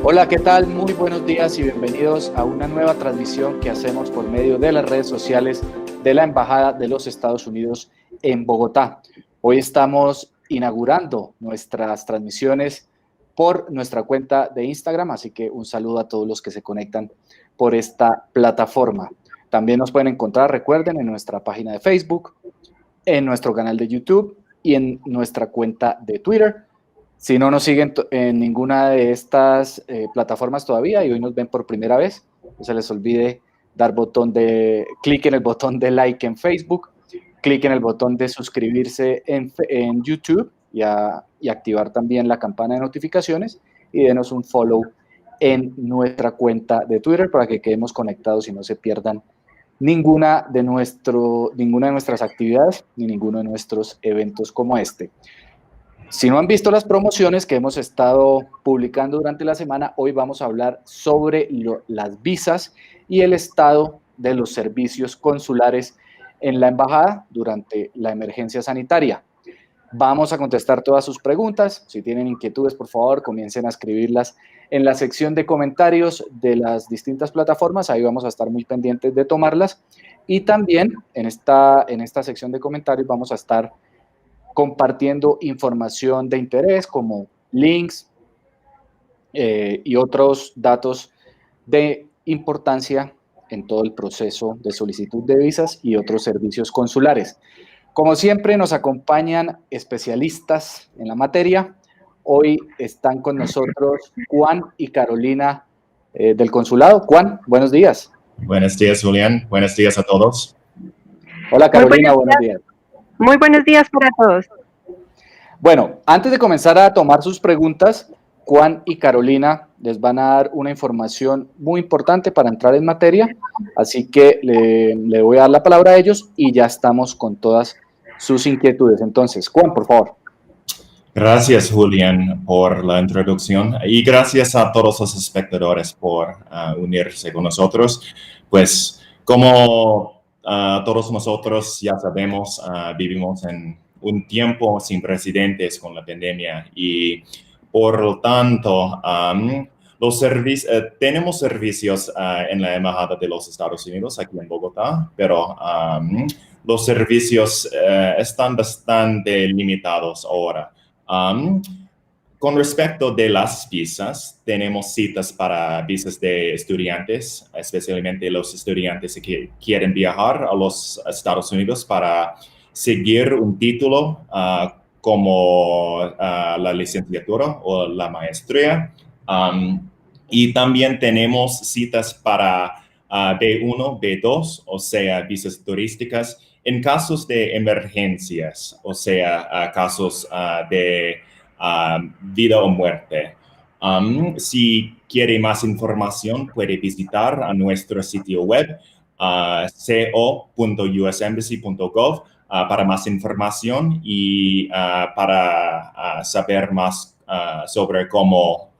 Hola, ¿qué tal? Muy buenos días y bienvenidos a una nueva transmisión que hacemos por medio de las redes sociales de la Embajada de los Estados Unidos en Bogotá. Hoy estamos inaugurando nuestras transmisiones por nuestra cuenta de Instagram, así que un saludo a todos los que se conectan por esta plataforma. También nos pueden encontrar, recuerden, en nuestra página de Facebook, en nuestro canal de YouTube y en nuestra cuenta de Twitter. Si no nos siguen en ninguna de estas plataformas todavía y hoy nos ven por primera vez, no se les olvide dar clic en el botón de like en Facebook, clic en el botón de suscribirse en YouTube y activar también la campana de notificaciones y denos un follow en nuestra cuenta de Twitter para que quedemos conectados y no se pierdan ninguna de nuestras actividades ni ninguno de nuestros eventos como este. Si no han visto las promociones que hemos estado publicando durante la semana, hoy vamos a hablar sobre las visas y el estado de los servicios consulares en la embajada durante la emergencia sanitaria. Vamos a contestar todas sus preguntas. Si tienen inquietudes, por favor, comiencen a escribirlas en la sección de comentarios de las distintas plataformas. Ahí vamos a estar muy pendientes de tomarlas. Y también en esta sección de comentarios vamos a estar compartiendo información de interés como links y otros datos de importancia en todo el proceso de solicitud de visas y otros servicios consulares. Como siempre, nos acompañan especialistas en la materia. Hoy están con nosotros Juan y Carolina del consulado. Juan, buenos días. Buenos días, Julián. Buenos días a todos. Hola, Carolina, buenos días. Muy buenos días para todos. Bueno, antes de comenzar a tomar sus preguntas, Juan y Carolina les van a dar una información muy importante para entrar en materia, así que le voy a dar la palabra a ellos y ya estamos con todas sus inquietudes. Entonces, Juan, por favor. Gracias, Julián, por la introducción y gracias a todos los espectadores por unirse con nosotros. Pues, como todos nosotros ya sabemos, vivimos en un tiempo sin precedentes con la pandemia y, por lo tanto, tenemos servicios en la Embajada de los Estados Unidos aquí en Bogotá, pero los servicios están bastante limitados ahora. Con respecto de las visas, tenemos citas para visas de estudiantes, especialmente los estudiantes que quieren viajar a los Estados Unidos para seguir un título como la licenciatura o la maestría. Y también tenemos citas para B1, B2, o sea, visas turísticas, en casos de emergencias, o sea, casos de vida o muerte. Si quiere más información, puede visitar a nuestro sitio web, co.usembassy.gov, para más información y para saber más sobre cómo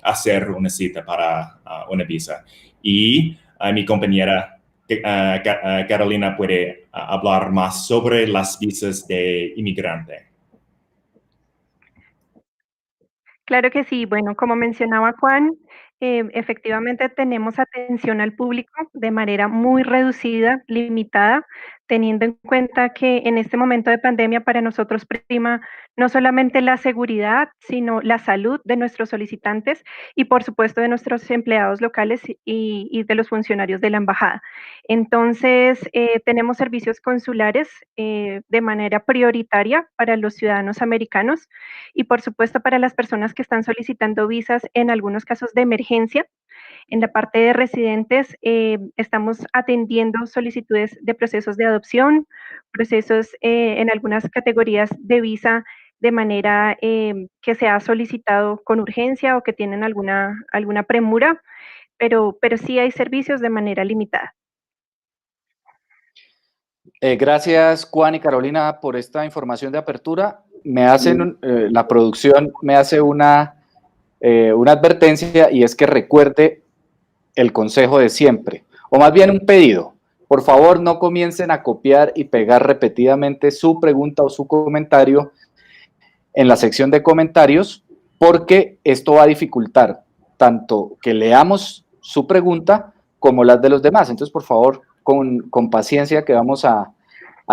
hacer una cita para una visa. Y mi compañera Carolina puede hablar más sobre las visas de inmigrante. Claro que sí. Bueno, como mencionaba Juan, efectivamente tenemos atención al público de manera muy reducida, limitada, teniendo en cuenta que en este momento de pandemia para nosotros prima no solamente la seguridad, sino la salud de nuestros solicitantes y por supuesto de nuestros empleados locales y de los funcionarios de la embajada. Entonces, tenemos servicios consulares de manera prioritaria para los ciudadanos americanos y por supuesto para las personas que están solicitando visas en algunos casos de emergencia. En la parte de residentes, estamos atendiendo solicitudes de procesos de adopción, procesos en algunas categorías de visa de manera que se ha solicitado con urgencia o que tienen alguna premura, pero sí hay servicios de manera limitada. Gracias, Juan y Carolina, por esta información de apertura. La producción me hace una advertencia y es que recuerde el consejo de siempre, o más bien un pedido. Por favor, no comiencen a copiar y pegar repetidamente su pregunta o su comentario en la sección de comentarios, porque esto va a dificultar tanto que leamos su pregunta como las de los demás. Entonces, por favor, con paciencia, que vamos a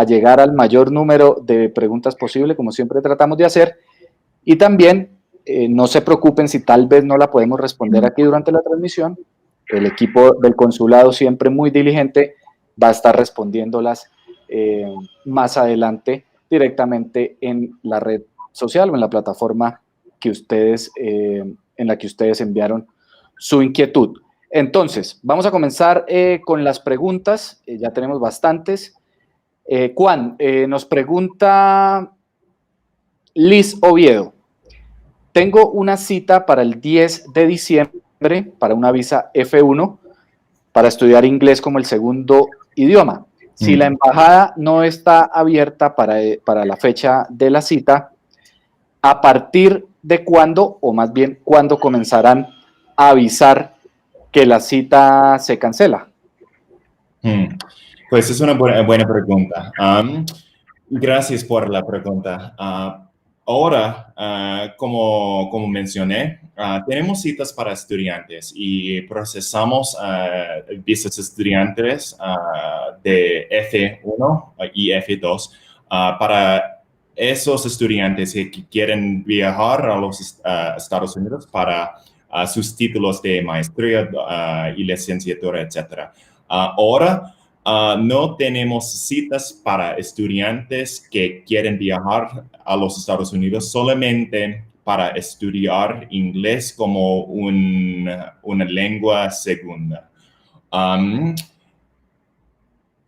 llegar al mayor número de preguntas posible, como siempre tratamos de hacer. Y también, no se preocupen si tal vez no la podemos responder aquí durante la transmisión. El equipo del consulado, siempre muy diligente, va a estar respondiéndolas más adelante directamente en la red social o en la plataforma que ustedes, en la que ustedes enviaron su inquietud. Entonces, vamos a comenzar con las preguntas. Ya tenemos bastantes. Juan, nos pregunta Liz Oviedo. Tengo una cita para el 10 de diciembre para una visa F1 para estudiar inglés como el segundo idioma. Si la embajada no está abierta para la fecha de la cita, ¿a partir de cuándo, o más bien cuándo comenzarán a avisar que la cita se cancela? Pues es una buena pregunta. Gracias por la pregunta. Ahora, como mencioné, tenemos citas para estudiantes y procesamos visas estudiantes de F1 y F2 para esos estudiantes que quieren viajar a los Estados Unidos para sus títulos de maestría y licenciatura, etc. Ahora, no tenemos citas para estudiantes que quieren viajar a los Estados Unidos solamente para estudiar inglés como una lengua segunda.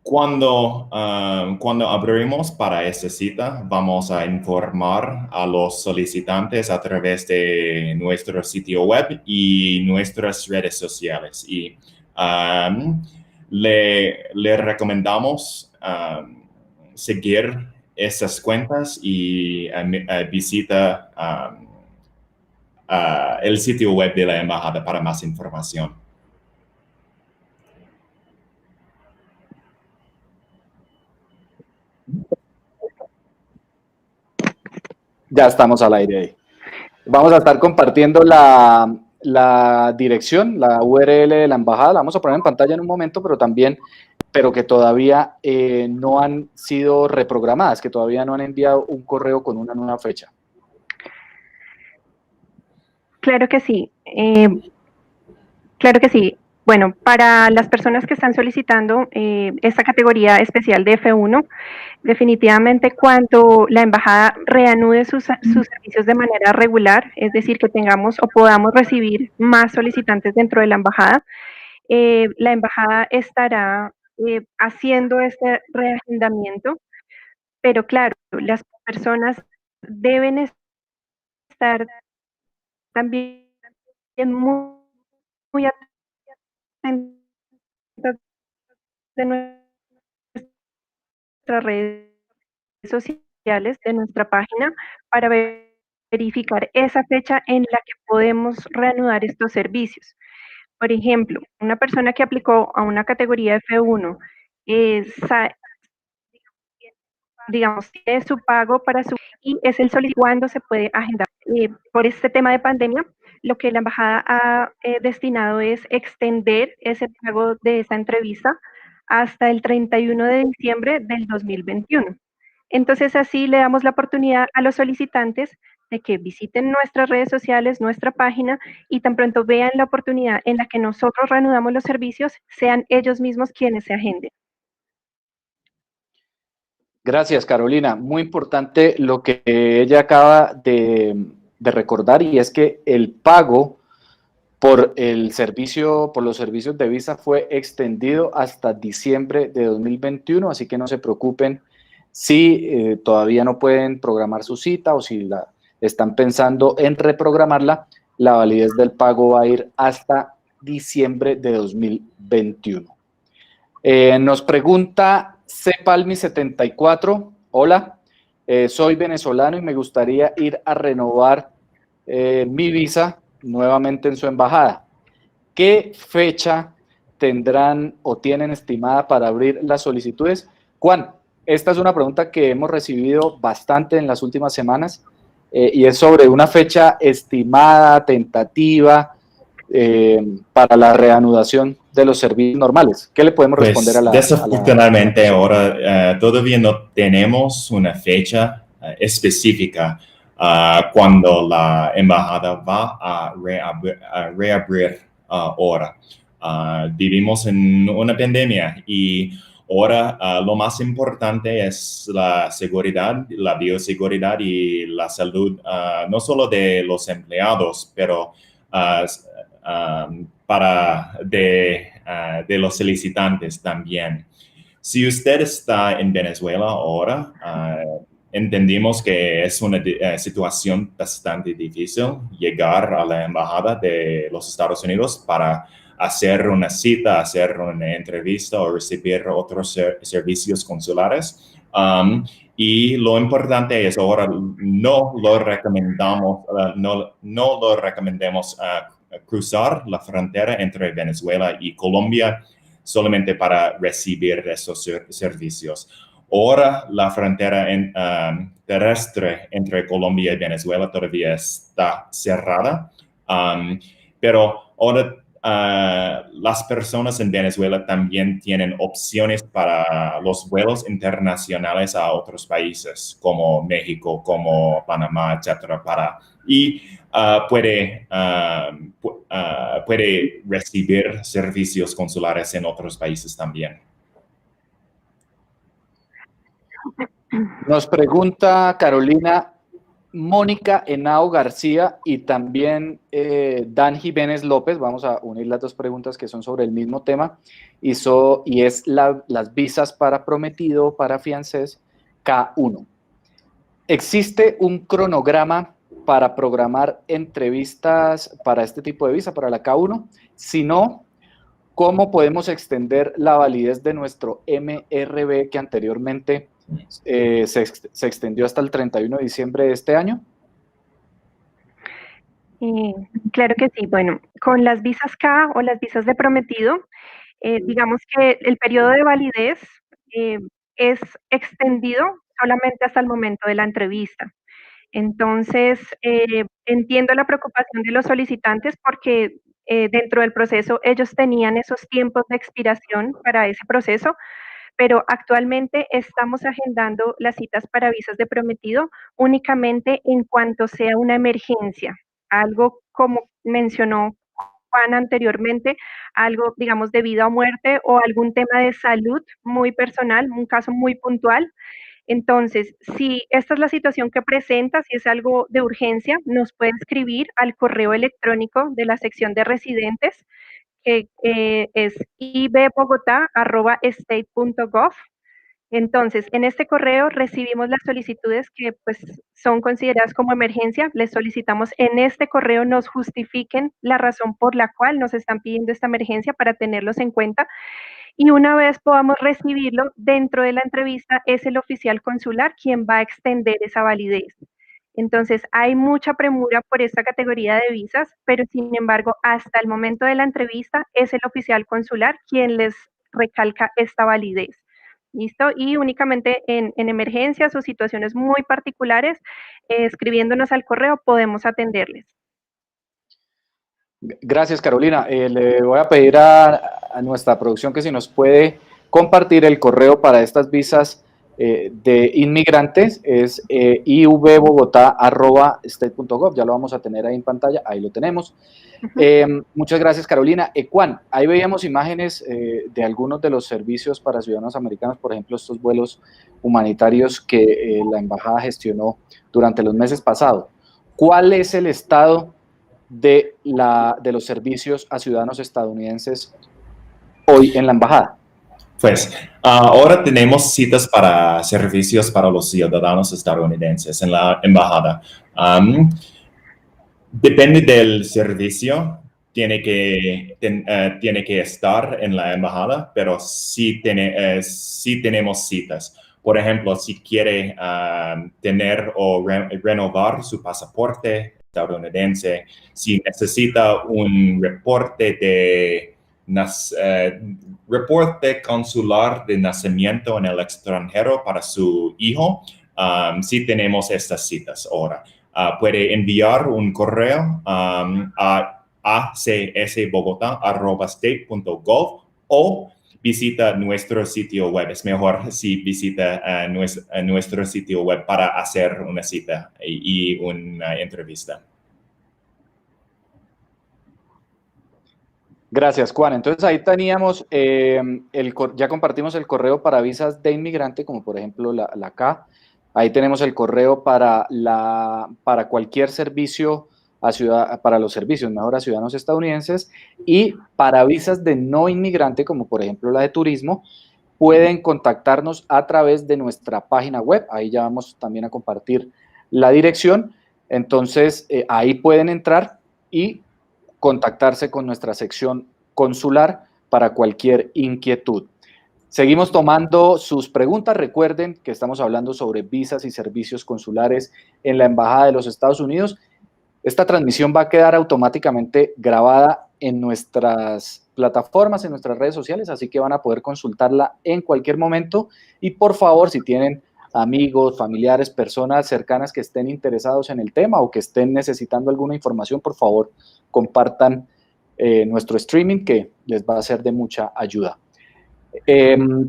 Cuando abrimos para esa cita, vamos a informar a los solicitantes a través de nuestro sitio web y nuestras redes sociales. Y le recomendamos seguir esas cuentas y visita el sitio web de la embajada para más información. Ya estamos al aire ahí. Vamos a estar compartiendo la dirección, la URL de la embajada, la vamos a poner en pantalla en un momento, pero que todavía no han sido reprogramadas, que todavía no han enviado un correo con una nueva fecha. Claro que sí. Claro que sí. Bueno, para las personas que están solicitando esta categoría especial de F1, definitivamente cuando la embajada reanude sus servicios de manera regular, es decir, que tengamos o podamos recibir más solicitantes dentro de la embajada estará haciendo este reagendamiento, pero claro, las personas deben estar también muy atentas de nuestras redes sociales, de nuestra página, para verificar esa fecha en la que podemos reanudar estos servicios. Por ejemplo, una persona que aplicó a una categoría F1, digamos, tiene su pago para su, y es el solicitante cuando se puede agendar. Por este tema de pandemia, lo que la embajada ha destinado es extender ese pago de esa entrevista hasta el 31 de diciembre del 2021. Entonces, así le damos la oportunidad a los solicitantes de que visiten nuestras redes sociales, nuestra página, y tan pronto vean la oportunidad en la que nosotros reanudamos los servicios, sean ellos mismos quienes se agenden. Gracias, Carolina. Muy importante lo que ella acaba de recordar, y es que el pago por los servicios de visa fue extendido hasta diciembre de 2021, así que no se preocupen si todavía no pueden programar su cita o si están pensando en reprogramarla. La validez del pago va a ir hasta diciembre de 2021. Nos pregunta Cepalmi74, hola, soy venezolano y me gustaría ir a renovar mi visa nuevamente en su embajada. ¿Qué fecha tendrán o tienen estimada para abrir las solicitudes? Juan, esta es una pregunta que hemos recibido bastante en las últimas semanas y es sobre una fecha estimada, tentativa, para la reanudación de los servicios normales. ¿Qué le podemos responder a la... Desafortunadamente ahora todavía no tenemos una fecha específica cuando la embajada va a reabrir ahora. Vivimos en una pandemia y ahora lo más importante es la seguridad, la bioseguridad y la salud, no solo de los empleados, pero de los solicitantes también. Si usted está en Venezuela ahora, entendimos que es una situación bastante difícil llegar a la embajada de los Estados Unidos para hacer una cita, hacer una entrevista o recibir otros servicios consulares. Y lo importante es ahora no lo recomendamos cruzar la frontera entre Venezuela y Colombia solamente para recibir esos servicios. Ahora la frontera terrestre entre Colombia y Venezuela todavía está cerrada, pero ahora las personas en Venezuela también tienen opciones para los vuelos internacionales a otros países como México, como Panamá, etcétera, puede recibir servicios consulares en otros países también. Nos pregunta Carolina, Mónica Henao García y también Dan Jiménez López. Vamos a unir las dos preguntas que son sobre el mismo tema y es las visas para prometido, para fiancés K1. ¿Existe un cronograma para programar entrevistas para este tipo de visa, para la K1? Si no, ¿cómo podemos extender la validez de nuestro MRB que anteriormente se extendió hasta el 31 de diciembre de este año? Claro que sí. Bueno, con las visas K o las visas de prometido, digamos que el periodo de validez es extendido solamente hasta el momento de la entrevista. Entonces, entiendo la preocupación de los solicitantes porque dentro del proceso ellos tenían esos tiempos de expiración para ese proceso, pero actualmente estamos agendando las citas para visas de prometido únicamente en cuanto sea una emergencia, algo como mencionó Juan anteriormente, algo, digamos, de vida o muerte o algún tema de salud muy personal, un caso muy puntual. Entonces, si esta es la situación que presenta, si es algo de urgencia, nos puede escribir al correo electrónico de la sección de residentes, que es ibbogotá@state.gov. Entonces, en este correo recibimos las solicitudes que pues son consideradas como emergencia. Les solicitamos en este correo nos justifiquen la razón por la cual nos están pidiendo esta emergencia para tenerlos en cuenta. Y una vez podamos recibirlo, dentro de la entrevista es el oficial consular quien va a extender esa validez. Entonces, hay mucha premura por esta categoría de visas, pero sin embargo, hasta el momento de la entrevista es el oficial consular quien les recalca esta validez. ¿Listo? Y únicamente en emergencias o situaciones muy particulares, escribiéndonos al correo, podemos atenderles. Gracias, Carolina. Le voy a pedir a nuestra producción que si nos puede compartir el correo para estas visas de inmigrantes. Es ivuebogotá@state.gov. Ya lo vamos a tener ahí en pantalla. Ahí lo tenemos. Muchas gracias, Carolina. Juan, ahí veíamos imágenes de algunos de los servicios para ciudadanos americanos, por ejemplo, estos vuelos humanitarios que la embajada gestionó durante los meses pasados. ¿Cuál es el estado de los servicios a ciudadanos estadounidenses hoy en la embajada? Pues ahora tenemos citas para servicios para los ciudadanos estadounidenses en la embajada. Depende del servicio, tiene que estar en la embajada, pero sí tenemos citas. Por ejemplo, si quiere tener o renovar su pasaporte estadounidense, si necesita un reporte consular de nacimiento en el extranjero para su hijo, sí tenemos estas citas ahora. Puede enviar un correo a acsbogotá@state.gov o visita nuestro sitio web. Es mejor si visita nuestro sitio web para hacer una cita y una entrevista. Gracias, Juan. Entonces ahí teníamos, ya compartimos el correo para visas de inmigrante, como por ejemplo la K. Ahí tenemos el correo para cualquier servicio para los servicios, mejor a ciudadanos estadounidenses, y para visas de no inmigrante, como por ejemplo la de turismo, pueden contactarnos a través de nuestra página web. Ahí ya vamos también a compartir la dirección. Entonces ahí pueden entrar y contactarse con nuestra sección consular para cualquier inquietud. Seguimos tomando sus preguntas. Recuerden que estamos hablando sobre visas y servicios consulares en la Embajada de los Estados Unidos. Esta transmisión va a quedar automáticamente grabada en nuestras plataformas, en nuestras redes sociales, así que van a poder consultarla en cualquier momento. Y por favor, si tienen amigos, familiares, personas cercanas que estén interesados en el tema o que estén necesitando alguna información, por favor, compartan nuestro streaming, que les va a ser de mucha ayuda.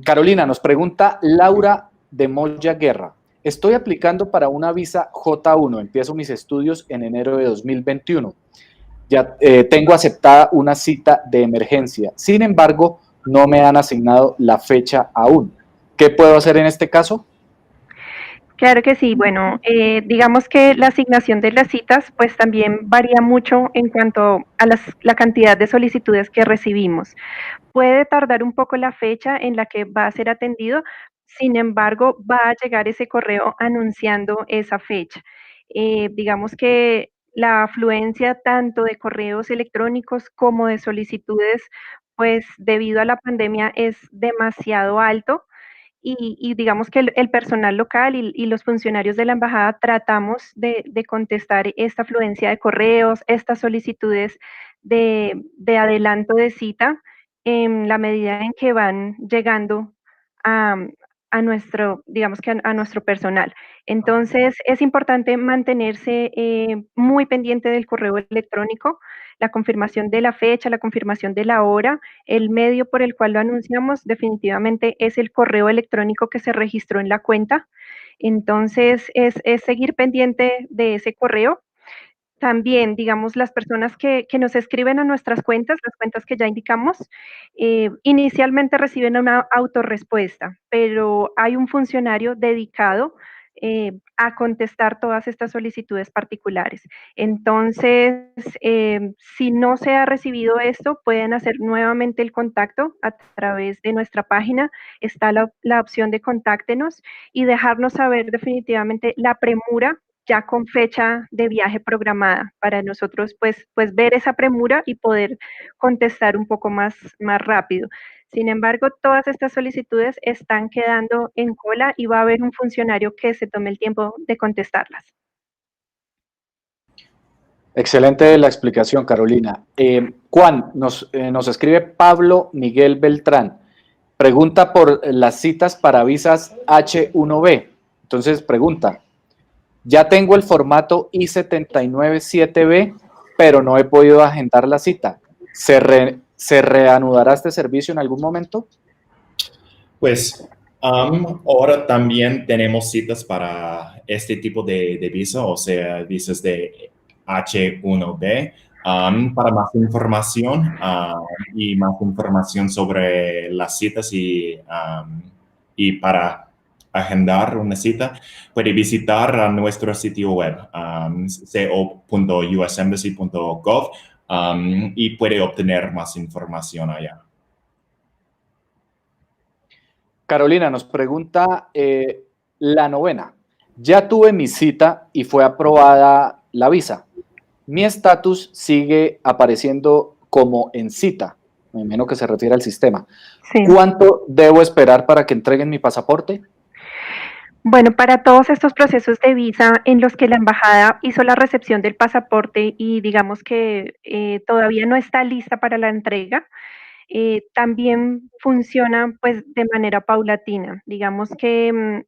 Carolina, nos pregunta Laura de Moya Guerra. Estoy aplicando para una visa J1, empiezo mis estudios en enero de 2021. Ya tengo aceptada una cita de emergencia, sin embargo, no me han asignado la fecha aún. ¿Qué puedo hacer en este caso? Claro que sí. Bueno, digamos que la asignación de las citas pues también varía mucho en cuanto a la cantidad de solicitudes que recibimos. Puede tardar un poco la fecha en la que va a ser atendido, sin embargo, va a llegar ese correo anunciando esa fecha. Digamos que la afluencia tanto de correos electrónicos como de solicitudes, pues debido a la pandemia es demasiado alto. Y digamos que el personal local y los funcionarios de la embajada tratamos de contestar esta afluencia de correos, estas solicitudes de adelanto de cita, en la medida en que van llegando a nuestro, digamos que a nuestro personal. Entonces, es importante mantenerse muy pendiente del correo electrónico, la confirmación de la fecha, la confirmación de la hora. El medio por el cual lo anunciamos definitivamente es el correo electrónico que se registró en la cuenta. Entonces, es seguir pendiente de ese correo. También, digamos, las personas que nos escriben a nuestras cuentas, las cuentas que ya indicamos, inicialmente reciben una autorrespuesta, pero hay un funcionario dedicado a contestar todas estas solicitudes particulares. Entonces, si no se ha recibido esto, pueden hacer nuevamente el contacto a través de nuestra página. Está la opción de contáctenos y dejarnos saber definitivamente la premura ya con fecha de viaje programada para nosotros pues ver esa premura y poder contestar un poco más rápido. Sin embargo, todas estas solicitudes están quedando en cola y va a haber un funcionario que se tome el tiempo de contestarlas. Excelente la explicación, Carolina. Juan, nos escribe Pablo Miguel Beltrán. Pregunta por las citas para visas H1B. Entonces pregunta, ya tengo el formato I-797B, pero no he podido agendar la cita. ¿Se reanudará este servicio en algún momento? Pues ahora también tenemos citas para este tipo de visa, o sea, visas de H1B. Para más información y más información sobre las citas y para agendar una cita, puede visitar a nuestro sitio web, co.usembassy.gov, y puede obtener más información allá. Carolina nos pregunta la novena. Ya tuve mi cita y fue aprobada la visa. Mi estatus sigue apareciendo como en cita, me imagino que se refiere al sistema. Sí. ¿Cuánto debo esperar para que entreguen mi pasaporte? Bueno, para todos estos procesos de visa en los que la embajada hizo la recepción del pasaporte y digamos que todavía no está lista para la entrega, también funciona pues de manera paulatina. Digamos que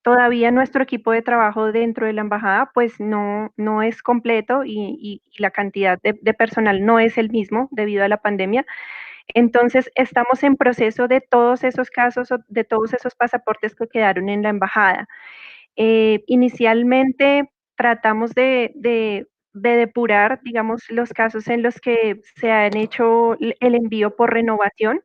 todavía nuestro equipo de trabajo dentro de la embajada pues no es completo y la cantidad de personal no es el mismo debido a la pandemia. Entonces, estamos en proceso de todos esos casos, de todos esos pasaportes que quedaron en la embajada. Inicialmente tratamos de depurar, digamos, los casos en los que se han hecho el envío por renovación.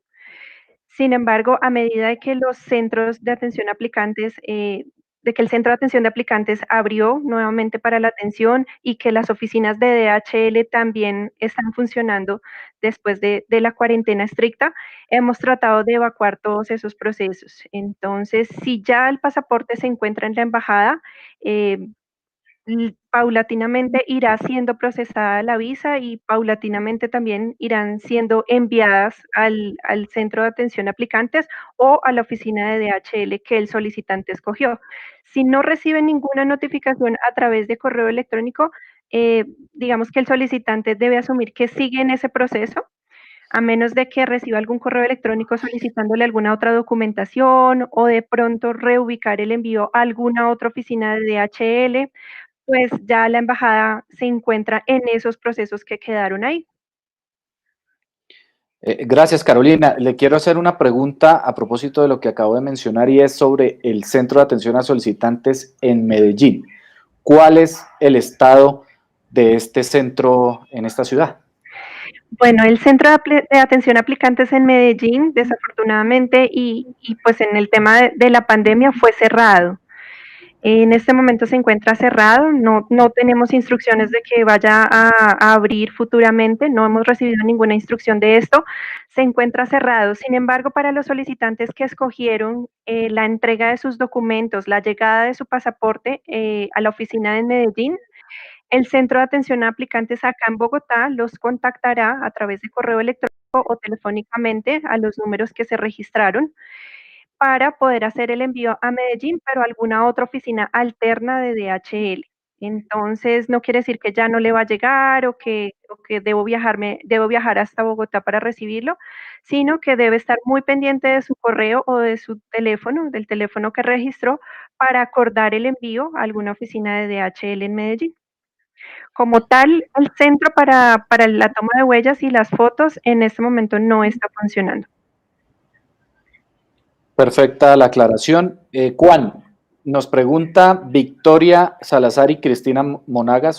Sin embargo, a medida de que los centros de atención a aplicantes, de que el centro de atención de aplicantes abrió nuevamente para la atención y que las oficinas de DHL también están funcionando después de la cuarentena estricta, hemos tratado de evacuar todos esos procesos. Entonces, si ya el pasaporte se encuentra en la embajada, eh, paulatinamente irá siendo procesada la visa y paulatinamente también irán siendo enviadas al centro de atención a aplicantes o a la oficina de DHL que el solicitante escogió. Si no recibe ninguna notificación a través de correo electrónico, digamos que el solicitante debe asumir que sigue en ese proceso, a menos de que reciba algún correo electrónico solicitándole alguna otra documentación o de pronto reubicar el envío a alguna otra oficina de DHL, pues ya la embajada se encuentra en esos procesos que quedaron ahí. Gracias, Carolina. Le quiero hacer una pregunta a propósito de lo que acabo de mencionar y es sobre el Centro de Atención a Solicitantes en Medellín. ¿Cuál es el estado de este centro en esta ciudad? Bueno, el Centro de Atención a Aplicantes en Medellín, desafortunadamente, y pues en el tema de la pandemia fue cerrado. En este momento se encuentra cerrado, no tenemos instrucciones de que vaya a abrir futuramente, no hemos recibido ninguna instrucción de esto, se encuentra cerrado. Sin embargo, para los solicitantes que escogieron la entrega de sus documentos, la llegada de su pasaporte a la oficina de Medellín, el Centro de Atención a Aplicantes acá en Bogotá los contactará a través de correo electrónico o telefónicamente a los números que se registraron para poder hacer el envío a Medellín, pero a alguna otra oficina alterna de DHL. Entonces, no quiere decir que ya no le va a llegar o que debo viajar hasta Bogotá para recibirlo, sino que debe estar muy pendiente de su correo o de su teléfono, del teléfono que registró, para acordar el envío a alguna oficina de DHL en Medellín. Como tal, el centro para la toma de huellas y las fotos en este momento no está funcionando. Perfecta la aclaración. Juan, nos pregunta Victoria Salazar y Cristina Monaga,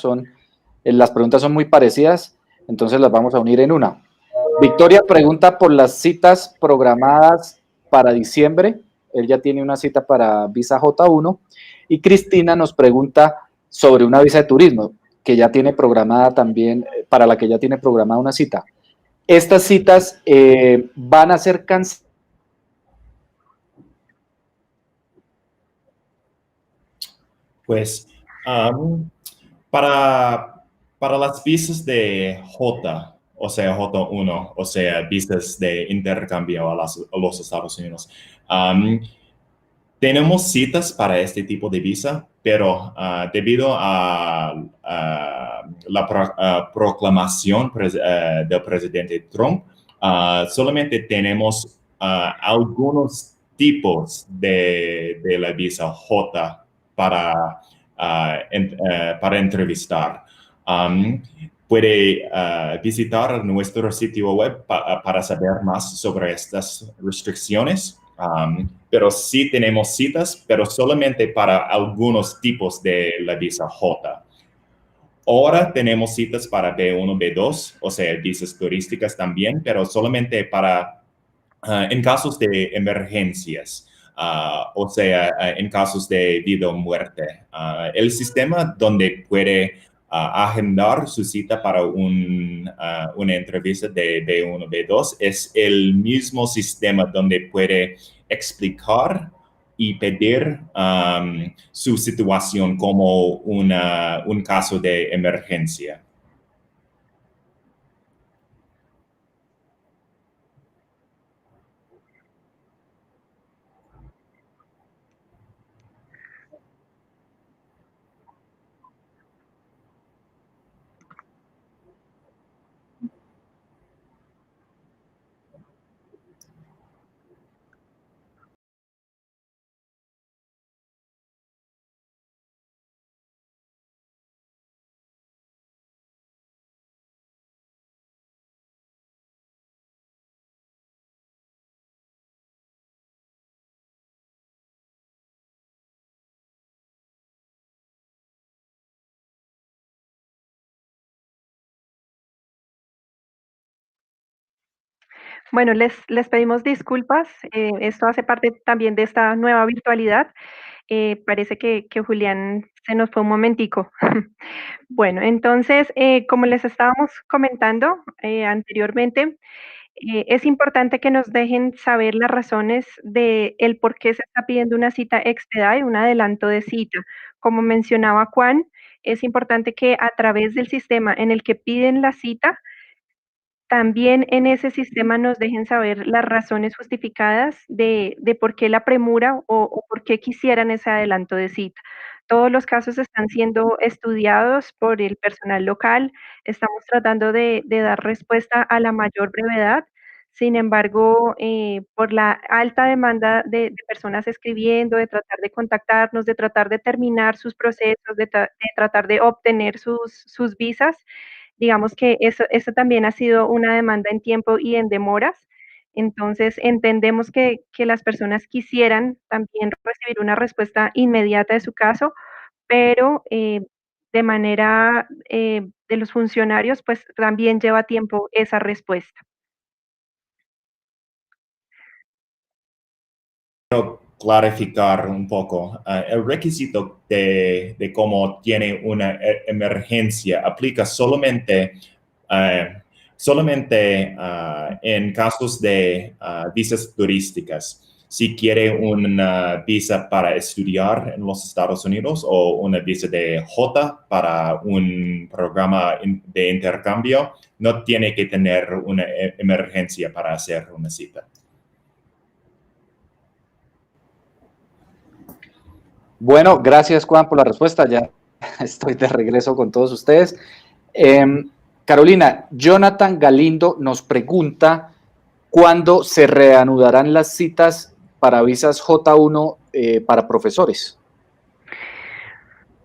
las preguntas son muy parecidas, entonces las vamos a unir en una. Victoria pregunta por las citas programadas para diciembre, él ya tiene una cita para visa J1, y Cristina nos pregunta sobre una visa de turismo, que ya tiene programada también, para la que ya tiene programada una cita. Estas citas van a ser canceladas. Pues para, para las visas de J, o sea, J1, o sea, visas de intercambio a los Estados Unidos, tenemos citas para este tipo de visa, pero debido a la proclamación del presidente Trump, solamente tenemos algunos tipos de la visa J para entrevistar. Puede visitar nuestro sitio web para saber más sobre estas restricciones. Pero sí tenemos citas, pero solamente para algunos tipos de la visa J. Ahora tenemos citas para B1, B2, o sea, visas turísticas también, pero solamente en casos de emergencias, o sea, en casos de vida o muerte. El sistema donde puede agendar su cita para una entrevista de B1, B2 es el mismo sistema donde puede explicar y pedir su situación como un caso de emergencia. Bueno, les pedimos disculpas. Esto hace parte también de esta nueva virtualidad. Parece que Julián se nos fue un momentico. Bueno, entonces, como les estábamos comentando anteriormente, es importante que nos dejen saber las razones de el por qué se está pidiendo una cita expedita, un adelanto de cita. Como mencionaba Juan, es importante que a través del sistema en el que piden la cita, también en ese sistema nos dejen saber las razones justificadas de por qué la premura o por qué quisieran ese adelanto de cita. Todos los casos están siendo estudiados por el personal local, estamos tratando de dar respuesta a la mayor brevedad. Sin embargo, por la alta demanda de personas escribiendo, de tratar de contactarnos, de tratar de terminar sus procesos, de tratar de obtener sus visas, digamos que eso también ha sido una demanda en tiempo y en demoras. Entonces, entendemos que las personas quisieran también recibir una respuesta inmediata de su caso, pero de manera de los funcionarios, pues también lleva tiempo esa respuesta. Clarificar un poco. El requisito de cómo tiene una emergencia aplica solamente, en casos de visas turísticas. Si quiere una visa para estudiar en los Estados Unidos o una visa de J para un programa de intercambio, no tiene que tener una emergencia para hacer una cita. Bueno, gracias Juan por la respuesta. Ya estoy de regreso con todos ustedes. Carolina, Jonathan Galindo nos pregunta cuándo se reanudarán las citas para visas J1 para profesores.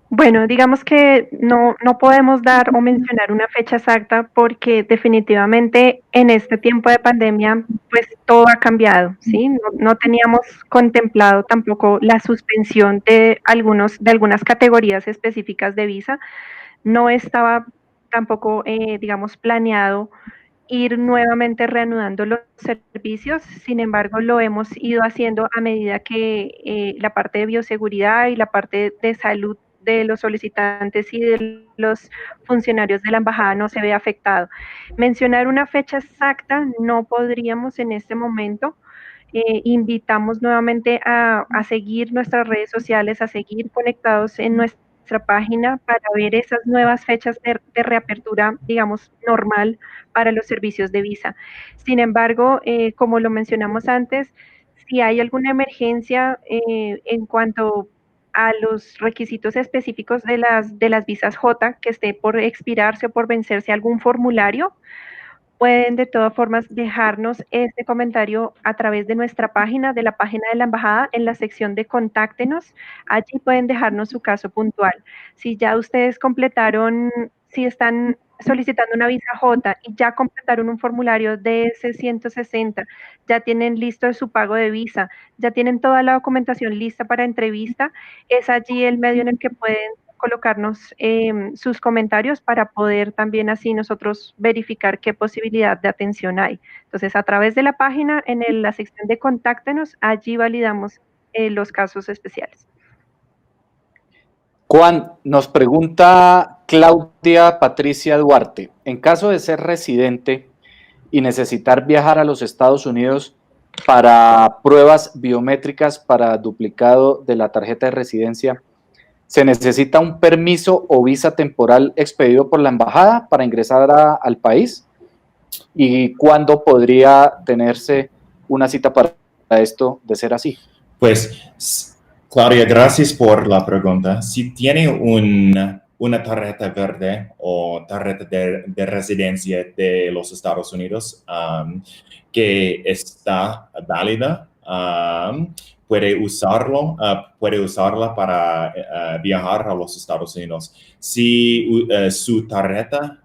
Bueno, digamos que no podemos dar o mencionar una fecha exacta porque definitivamente en este tiempo de pandemia, pues todo ha cambiado, ¿sí? No teníamos contemplado tampoco la suspensión de algunas categorías específicas de visa. No estaba tampoco, digamos, planeado ir nuevamente reanudando los servicios. Sin embargo, lo hemos ido haciendo a medida que la parte de bioseguridad y la parte de salud de los solicitantes y de los funcionarios de la embajada no se ve afectado. Mencionar una fecha exacta no podríamos en este momento. Invitamos nuevamente a seguir nuestras redes sociales, a seguir conectados en nuestra página para ver esas nuevas fechas de reapertura, digamos, normal para los servicios de visa. Sin embargo, como lo mencionamos antes, si hay alguna emergencia en cuanto a los requisitos específicos de las visas J que esté por expirarse o por vencerse algún formulario, pueden de todas formas dejarnos este comentario a través de nuestra página, de la página de la embajada, en la sección de contáctenos. Allí pueden dejarnos su caso puntual. Si ya ustedes completaron, si están solicitando una visa J y ya completaron un formulario de DS-160, ya tienen listo su pago de visa, ya tienen toda la documentación lista para entrevista, es allí el medio en el que pueden colocarnos sus comentarios para poder también así nosotros verificar qué posibilidad de atención hay. Entonces, a través de la página, en la sección de contáctenos, allí validamos los casos especiales. Juan, nos pregunta Claudia Patricia Duarte, en caso de ser residente y necesitar viajar a los Estados Unidos para pruebas biométricas para duplicado de la tarjeta de residencia, ¿se necesita un permiso o visa temporal expedido por la embajada para ingresar al país? ¿Y cuándo podría tenerse una cita para esto de ser así? Pues, Claudia, gracias por la pregunta. Si tiene una tarjeta verde o tarjeta de residencia de los Estados Unidos que está válida, puede usarla para viajar a los Estados Unidos. Si su tarjeta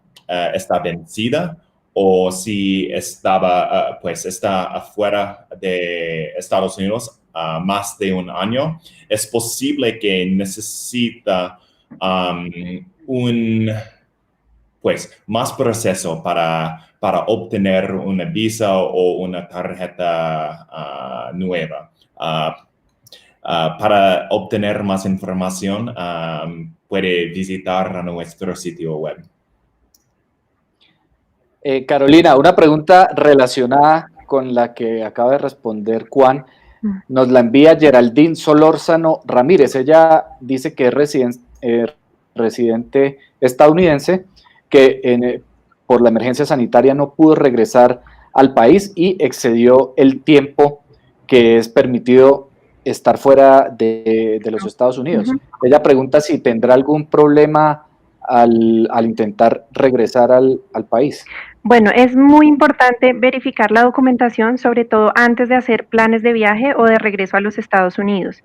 está vencida o si está afuera de Estados Unidos más de un año, es posible que necesita más proceso para para obtener una visa o una tarjeta nueva. Para obtener más información, puede visitar nuestro sitio web. Carolina, una pregunta relacionada con la que acaba de responder Juan. Nos la envía Geraldine Solórzano Ramírez. Ella dice que es residente estadounidense, que por la emergencia sanitaria no pudo regresar al país y excedió el tiempo que es permitido estar fuera de los Estados Unidos. Ella pregunta si tendrá algún problema al intentar regresar al país. Bueno, es muy importante verificar la documentación, sobre todo antes de hacer planes de viaje o de regreso a los Estados Unidos.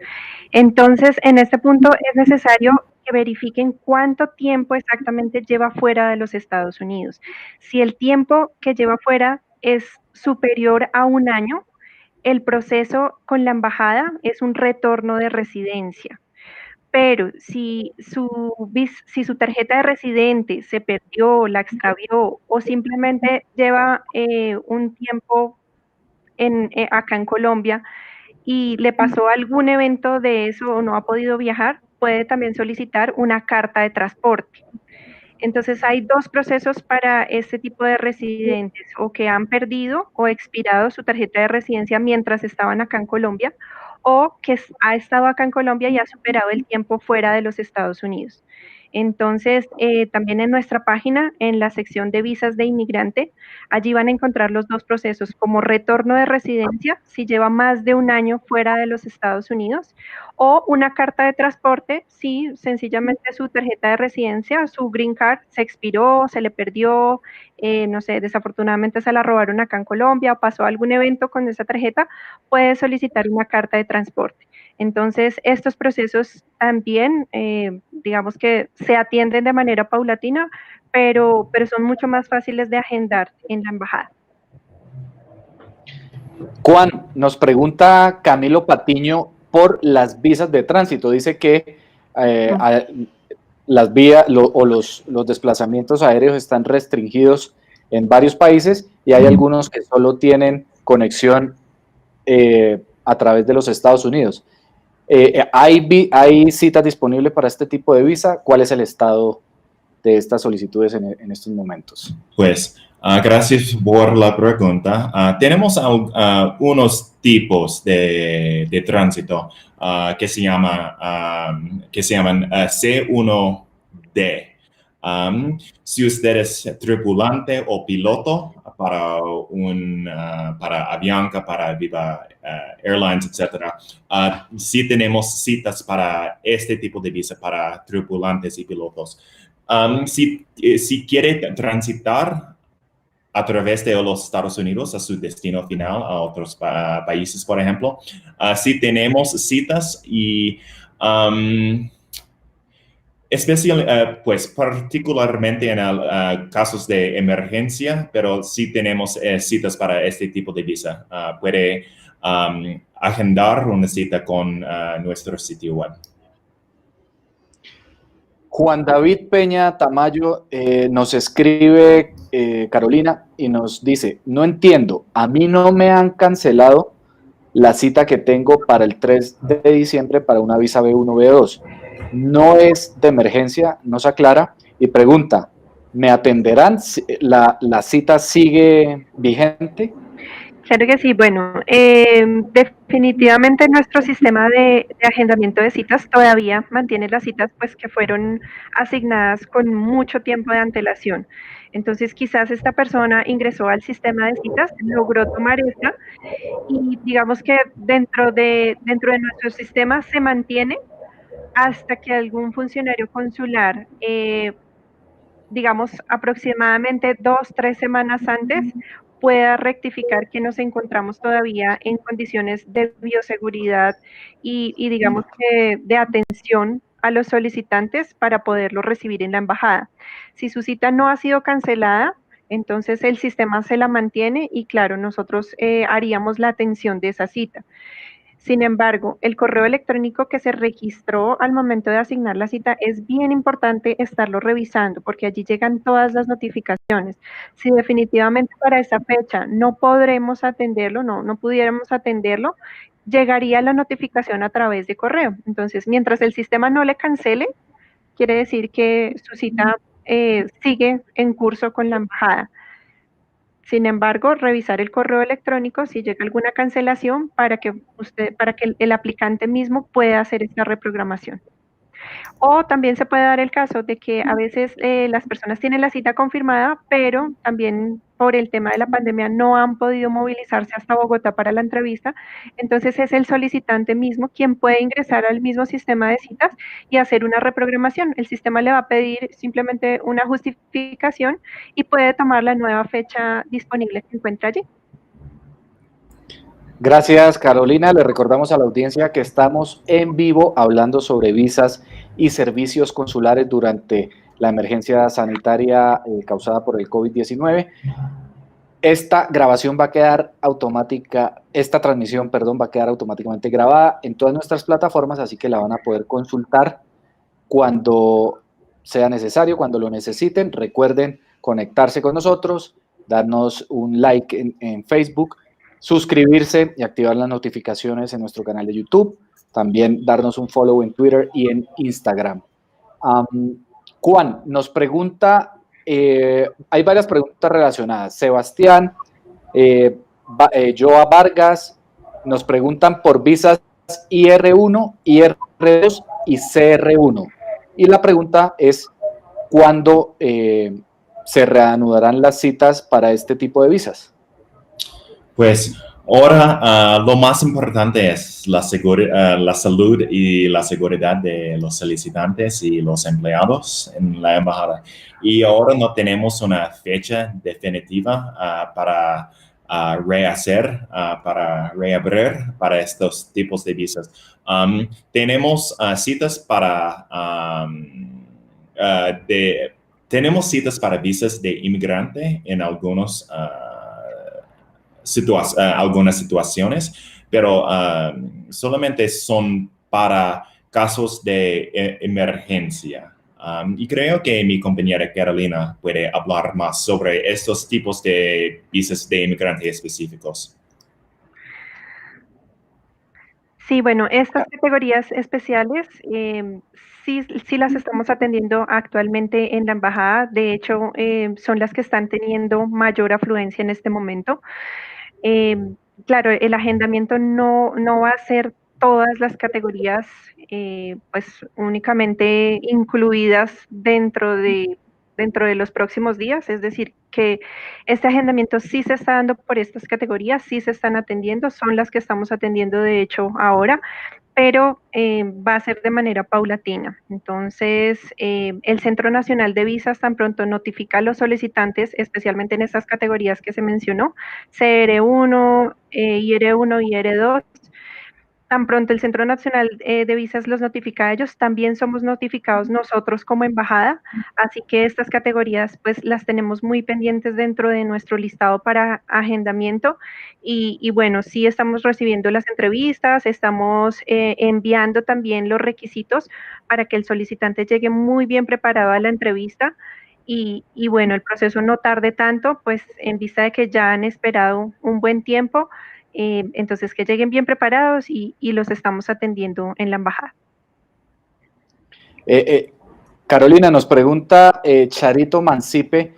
Entonces, en este punto es necesario que verifiquen cuánto tiempo exactamente lleva fuera de los Estados Unidos. Si el tiempo que lleva fuera es superior a un año, el proceso con la embajada es un retorno de residencia. Pero si su tarjeta de residente se perdió, la extravió o simplemente lleva un tiempo acá en Colombia y le pasó algún evento de eso o no ha podido viajar, puede también solicitar una carta de transporte. Entonces hay dos procesos para este tipo de residentes, o que han perdido o expirado su tarjeta de residencia mientras estaban acá en Colombia, o que ha estado acá en Colombia y ha superado el tiempo fuera de los Estados Unidos. Entonces, también en nuestra página, en la sección de visas de inmigrante, allí van a encontrar los dos procesos, como retorno de residencia, si lleva más de un año fuera de los Estados Unidos, o una carta de transporte, si sencillamente su tarjeta de residencia, su green card, se expiró, se le perdió, no sé, desafortunadamente se la robaron acá en Colombia, o pasó algún evento con esa tarjeta, puede solicitar una carta de transporte. Entonces, estos procesos también, digamos que se atienden de manera paulatina, pero son mucho más fáciles de agendar en la embajada. Juan, nos pregunta Camilo Patiño por las visas de tránsito. Dice que las vías los desplazamientos aéreos están restringidos en varios países y hay algunos que solo tienen conexión a través de los Estados Unidos. ¿Hay citas disponibles para este tipo de visa? ¿Cuál es el estado de estas solicitudes en estos momentos? Pues, gracias por la pregunta. Tenemos unos tipos de tránsito que se llaman C1D. Si usted es tripulante o piloto para Avianca, para Viva Airlines, etc., sí tenemos citas para este tipo de visa para tripulantes y pilotos. Si quiere transitar a través de los Estados Unidos a su destino final, a otros países, por ejemplo, sí tenemos citas y pues particularmente en casos de emergencia, pero sí tenemos citas para este tipo de visa. Puede agendar una cita con nuestro sitio web. Juan David Peña Tamayo nos escribe, Carolina, y nos dice: no entiendo, a mí no me han cancelado la cita que tengo para el 3 de diciembre para una visa B1, B2. No es de emergencia, nos aclara, y pregunta: ¿me atenderán? ¿La cita sigue vigente? Claro que sí. Bueno, definitivamente nuestro sistema de agendamiento de citas todavía mantiene las citas pues que fueron asignadas con mucho tiempo de antelación. Entonces, quizás esta persona ingresó al sistema de citas, logró tomar esta y digamos que dentro de nuestro sistema se mantiene hasta que algún funcionario consular, digamos aproximadamente 2-3 semanas antes, pueda rectificar que nos encontramos todavía en condiciones de bioseguridad y digamos que de atención a los solicitantes para poderlos recibir en la embajada. Si su cita no ha sido cancelada, entonces el sistema se la mantiene y claro, nosotros haríamos la atención de esa cita. Sin embargo, el correo electrónico que se registró al momento de asignar la cita es bien importante estarlo revisando porque allí llegan todas las notificaciones. Si definitivamente para esa fecha no podremos atenderlo, no pudiéramos atenderlo, llegaría la notificación a través de correo. Entonces, mientras el sistema no le cancele, quiere decir que su cita sigue en curso con la embajada. Sin embargo, revisar el correo electrónico si llega alguna cancelación para que el aplicante mismo pueda hacer esta reprogramación. O también se puede dar el caso de que a veces las personas tienen la cita confirmada, pero también por el tema de la pandemia no han podido movilizarse hasta Bogotá para la entrevista. Entonces es el solicitante mismo quien puede ingresar al mismo sistema de citas y hacer una reprogramación. El sistema le va a pedir simplemente una justificación y puede tomar la nueva fecha disponible que encuentra allí. Gracias, Carolina. Le recordamos a la audiencia que estamos en vivo hablando sobre visas y servicios consulares durante la emergencia sanitaria causada por el COVID-19. Esta grabación va a quedar esta transmisión, perdón, va a quedar automáticamente grabada en todas nuestras plataformas, así que la van a poder consultar cuando sea necesario, cuando lo necesiten. Recuerden conectarse con nosotros, darnos un like en Facebook, suscribirse y activar las notificaciones en nuestro canal de YouTube, también darnos un follow en Twitter y en Instagram. Juan nos pregunta, hay varias preguntas relacionadas. Sebastián, Joa Vargas, nos preguntan por visas IR1, IR2 y CR1. Y la pregunta es, ¿cuándo se reanudarán las citas para este tipo de visas? Pues ahora lo más importante es la salud y la seguridad de los solicitantes y los empleados en la embajada. Y ahora no tenemos una fecha definitiva para para reabrir para estos tipos de visas. Tenemos citas tenemos citas para visas de inmigrante en algunas situaciones, pero solamente son para casos de emergencia. Y creo que mi compañera Carolina puede hablar más sobre estos tipos de visas de inmigrante específicos. Sí, bueno, estas categorías especiales sí las estamos atendiendo actualmente en la embajada. De hecho, son las que están teniendo mayor afluencia en este momento. Claro, el agendamiento no va a ser todas las categorías, pues únicamente incluidas dentro de los próximos días, es decir, que este agendamiento sí se está dando por estas categorías, sí se están atendiendo, son las que estamos atendiendo de hecho ahora, pero va a ser de manera paulatina. Entonces, el Centro Nacional de Visas tan pronto notifica a los solicitantes, especialmente en estas categorías que se mencionó, CR1, IR1 y IR2, tan pronto el Centro Nacional de Visas los notifica a ellos, también somos notificados nosotros como embajada, así que estas categorías pues las tenemos muy pendientes dentro de nuestro listado para agendamiento y bueno, sí estamos recibiendo las entrevistas, estamos enviando también los requisitos para que el solicitante llegue muy bien preparado a la entrevista y bueno, el proceso no tarde tanto, pues en vista de que ya han esperado un buen tiempo, entonces que lleguen bien preparados y los estamos atendiendo en la embajada. Carolina, nos pregunta Charito Mancipe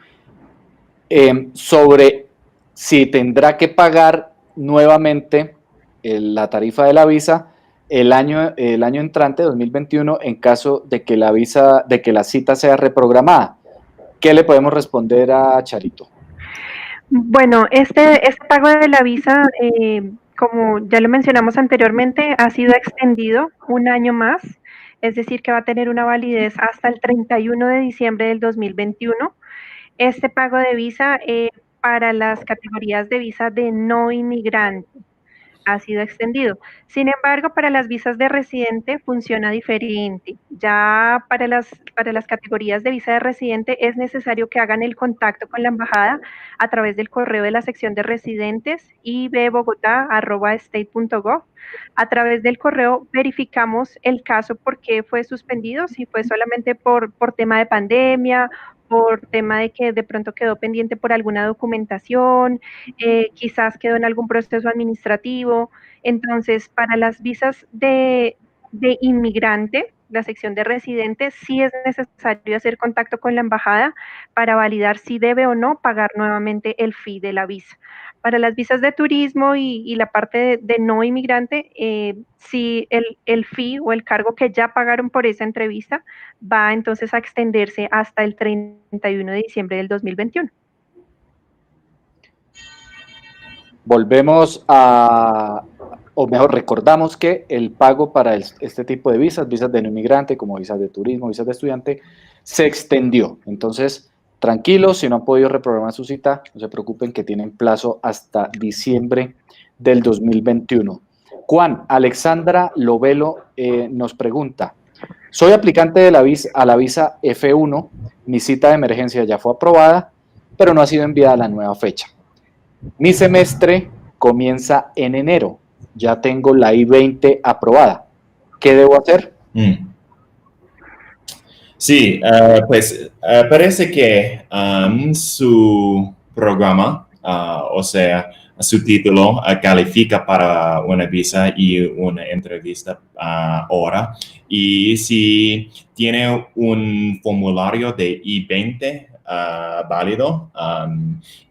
sobre si tendrá que pagar nuevamente la tarifa de la visa el año entrante, 2021, en caso de que la cita sea reprogramada. ¿Qué le podemos responder a Charito? Bueno, este pago de la visa, como ya lo mencionamos anteriormente, ha sido extendido un año más, es decir, que va a tener una validez hasta el 31 de diciembre del 2021. Este pago de visa para las categorías de visa de no inmigrante. ha sido extendido. Sin embargo, para las visas de residente funciona diferente. Ya para las categorías de visa de residente es necesario que hagan el contacto con la embajada a través del correo de la sección de residentes ibogotá@state.gov. A través del correo verificamos el caso por qué fue suspendido, si fue solamente por tema de pandemia, por tema de que de pronto quedó pendiente por alguna documentación, quizás quedó en algún proceso administrativo. Entonces, para las visas de inmigrante, la sección de residentes, sí es necesario hacer contacto con la embajada para validar si debe o no pagar nuevamente el fee de la visa. Para las visas de turismo y la parte de no inmigrante, si el fee o el cargo que ya pagaron por esa entrevista va entonces a extenderse hasta el 31 de diciembre del 2021. Volvemos o mejor, recordamos que el pago para este tipo de visas de no inmigrante, como visas de turismo, visas de estudiante, se extendió. Entonces, tranquilos, si no han podido reprogramar su cita, no se preocupen que tienen plazo hasta diciembre del 2021. Juan, Alexandra Lovelo nos pregunta, soy aplicante de a la visa F1, mi cita de emergencia ya fue aprobada, pero no ha sido enviada la nueva fecha. Mi semestre comienza en enero, ya tengo la I-20 aprobada. ¿Qué debo hacer? Sí, pues parece que su programa, o sea, su título califica para una visa y una entrevista ahora. Y si tiene un formulario de I-20 válido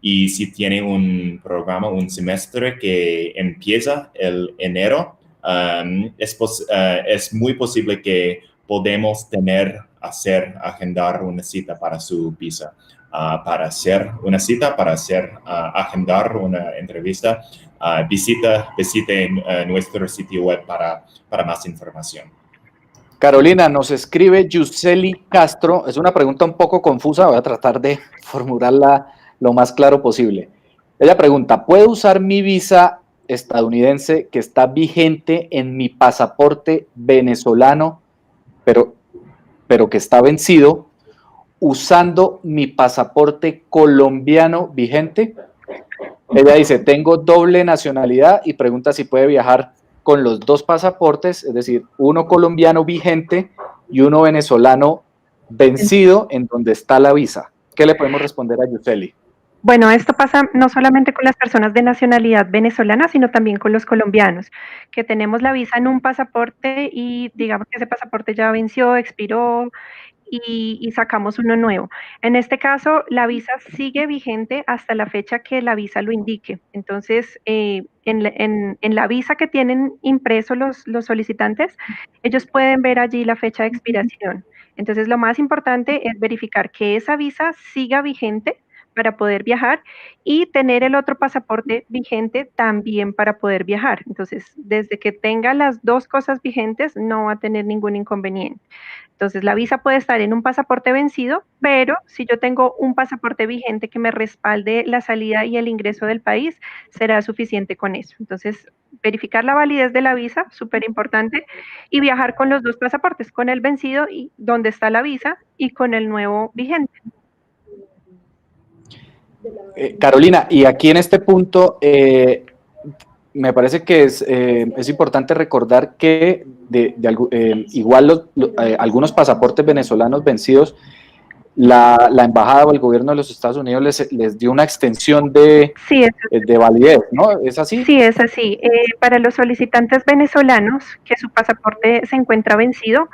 y si tiene un programa, un semestre que empieza el enero, es muy posible que podemos agendar una cita para su visa. Para hacer una cita, agendar una entrevista, visite nuestro sitio web para más información. Carolina, nos escribe Yuseli Castro, es una pregunta un poco confusa, voy a tratar de formularla lo más claro posible. Ella pregunta, ¿puedo usar mi visa estadounidense que está vigente en mi pasaporte venezolano, pero que está vencido, usando mi pasaporte colombiano vigente? Ella dice, tengo doble nacionalidad y pregunta si puede viajar con los dos pasaportes, es decir, uno colombiano vigente y uno venezolano vencido en donde está la visa. ¿Qué le podemos responder a Yuseli? Bueno, esto pasa no solamente con las personas de nacionalidad venezolana, sino también con los colombianos, que tenemos la visa en un pasaporte y digamos que ese pasaporte ya venció, expiró y sacamos uno nuevo. En este caso, la visa sigue vigente hasta la fecha que la visa lo indique. Entonces, en la visa que tienen impreso los solicitantes, ellos pueden ver allí la fecha de expiración. Entonces, lo más importante es verificar que esa visa siga vigente para poder viajar y tener el otro pasaporte vigente también para poder viajar. Entonces, desde que tenga las dos cosas vigentes, no va a tener ningún inconveniente. Entonces, la visa puede estar en un pasaporte vencido, pero si yo tengo un pasaporte vigente que me respalde la salida y el ingreso del país, será suficiente con eso. Entonces, verificar la validez de la visa, súper importante, y viajar con los dos pasaportes, con el vencido y donde está la visa y con el nuevo vigente. Carolina, y aquí en este punto me parece que es importante recordar que igual algunos pasaportes venezolanos vencidos, la embajada o el gobierno de los Estados Unidos les dio una extensión de validez, ¿no? ¿Es así? Sí, es así. Para los solicitantes venezolanos que su pasaporte se encuentra vencido,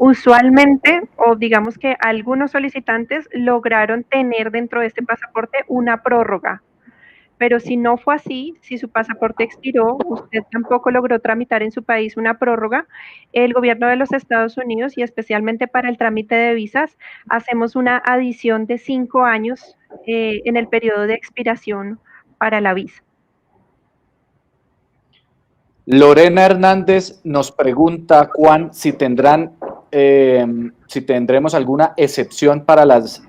usualmente, o digamos que algunos solicitantes lograron tener dentro de este pasaporte una prórroga. Pero si no fue así, si su pasaporte expiró, usted tampoco logró tramitar en su país una prórroga, el gobierno de los Estados Unidos, y especialmente para el trámite de visas, hacemos una adición de 5 años en el periodo de expiración para la visa. Lorena Hernández nos pregunta, Juan, si tendremos alguna excepción para las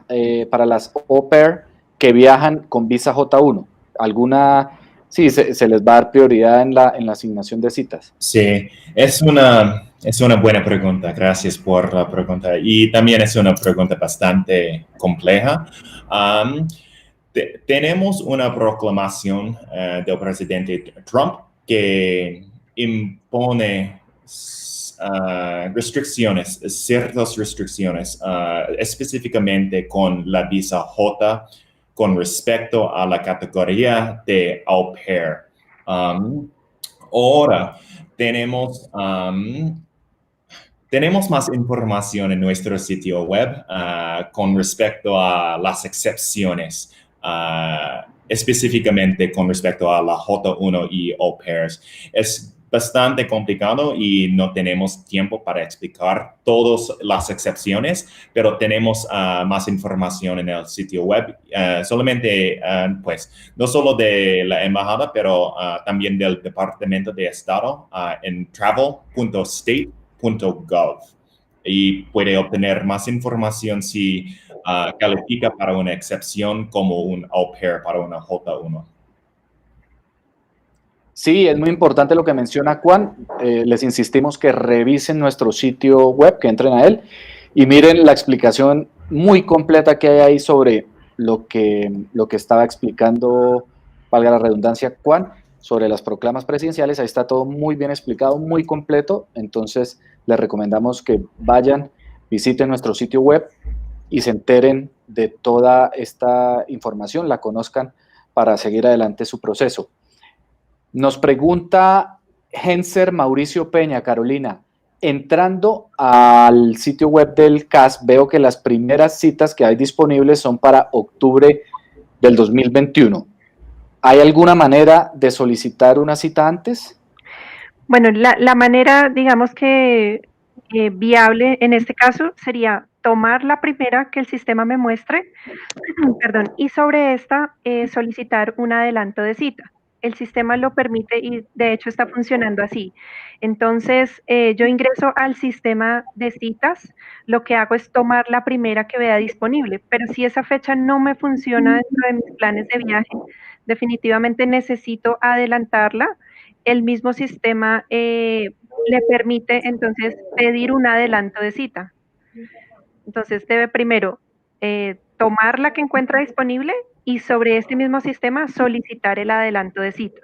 au pair que viajan con visa J1, alguna Sí, se les va a dar prioridad en la asignación de citas. Sí, es una buena pregunta. Gracias por la pregunta. Y también es una pregunta bastante compleja. Um, Tenemos una proclamación del presidente Trump que impone restricciones, ciertas restricciones, específicamente con la visa J con respecto a la categoría de au pair. Ahora tenemos más información en nuestro sitio web con respecto a las excepciones, específicamente con respecto a la J1 y au pairs. Es bastante complicado y no tenemos tiempo para explicar todas las excepciones, pero tenemos más información en el sitio web, solamente, pues, no solo de la embajada, pero también del Departamento de Estado en travel.state.gov y puede obtener más información si califica para una excepción como un au pair para una J1. Sí, es muy importante lo que menciona Juan. Les insistimos que revisen nuestro sitio web, que entren a él y miren la explicación muy completa que hay ahí sobre lo que estaba explicando, valga la redundancia, Juan, sobre las proclamas presidenciales. Ahí está todo muy bien explicado, muy completo. Entonces, les recomendamos que vayan, visiten nuestro sitio web y se enteren de toda esta información, la conozcan para seguir adelante su proceso. Nos pregunta Henser Mauricio Peña, Carolina, entrando al sitio web del CAS, veo que las primeras citas que hay disponibles son para octubre del 2021. ¿Hay alguna manera de solicitar una cita antes? Bueno, la manera, digamos que viable en este caso sería tomar la primera que el sistema me muestre, perdón, y sobre esta solicitar un adelanto de cita. El sistema lo permite y de hecho está funcionando así. Entonces, yo ingreso al sistema de citas, lo que hago es tomar la primera que vea disponible, pero si esa fecha no me funciona dentro de mis planes de viaje, definitivamente necesito adelantarla. El mismo sistema le permite entonces pedir un adelanto de cita. Entonces debe primero tomar la que encuentra disponible y sobre este mismo sistema solicitar el adelanto de cita.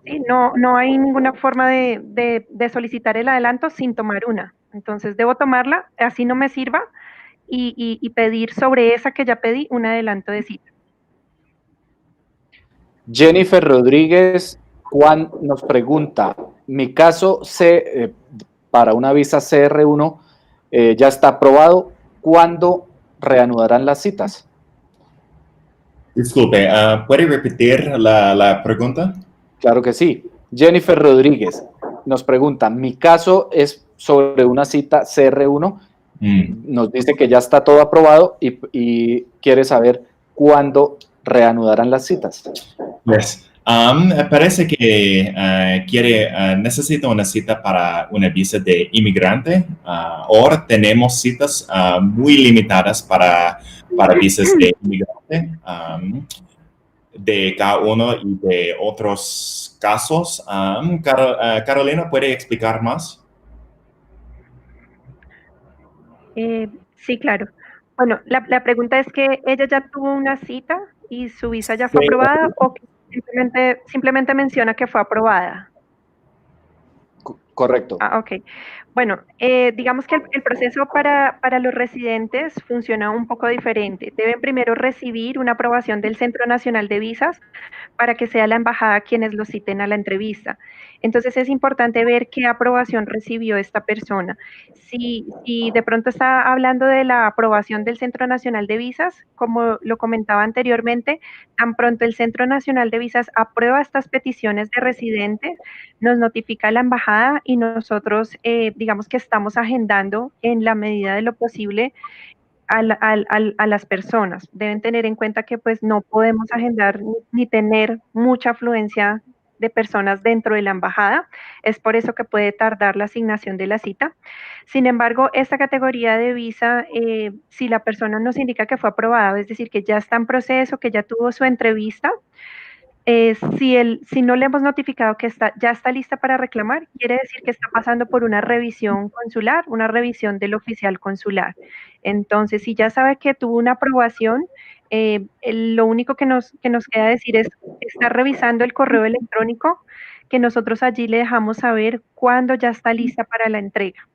¿Sí? No hay ninguna forma de solicitar el adelanto sin tomar una. Entonces debo tomarla, así no me sirva, y pedir sobre esa que ya pedí un adelanto de cita. Jennifer Rodríguez Juan nos pregunta, mi caso para una visa CR1 ya está aprobado, ¿cuándo reanudarán las citas? Disculpe, ¿puede repetir la pregunta? Claro que sí. Jennifer Rodríguez nos pregunta, mi caso es sobre una cita CR1, nos dice que ya está todo aprobado y quiere saber cuándo reanudarán las citas. Pues, parece que necesita una cita para una visa de inmigrante. Ahora tenemos citas muy limitadas para visas de inmigrante. De cada uno y de otros casos. Carolina, ¿puede explicar más? Sí, claro. Bueno, la pregunta es que ella ya tuvo una cita y su visa ya fue aprobada o que simplemente menciona que fue aprobada. Correcto. Ok. Bueno, digamos que el proceso para los residentes funciona un poco diferente. Deben primero recibir una aprobación del Centro Nacional de Visas para que sea la embajada quienes los citen a la entrevista. Entonces es importante ver qué aprobación recibió esta persona. Si de pronto está hablando de la aprobación del Centro Nacional de Visas, como lo comentaba anteriormente, tan pronto el Centro Nacional de Visas aprueba estas peticiones de residentes, nos notifica la embajada y nosotros, digamos que estamos agendando en la medida de lo posible a las personas. Deben tener en cuenta que pues no podemos agendar ni tener mucha afluencia de personas dentro de la embajada. Es por eso que puede tardar la asignación de la cita. Sin embargo, esta categoría de visa, si la persona nos indica que fue aprobada, es decir, que ya está en proceso, que ya tuvo su entrevista, si no le hemos notificado que ya está lista para reclamar, quiere decir que está pasando por una revisión consular, una revisión del oficial consular. Entonces, si ya sabe que tuvo una aprobación, lo único que nos queda decir es estar revisando el correo electrónico, que nosotros allí le dejamos saber cuándo ya está lista para la entrega.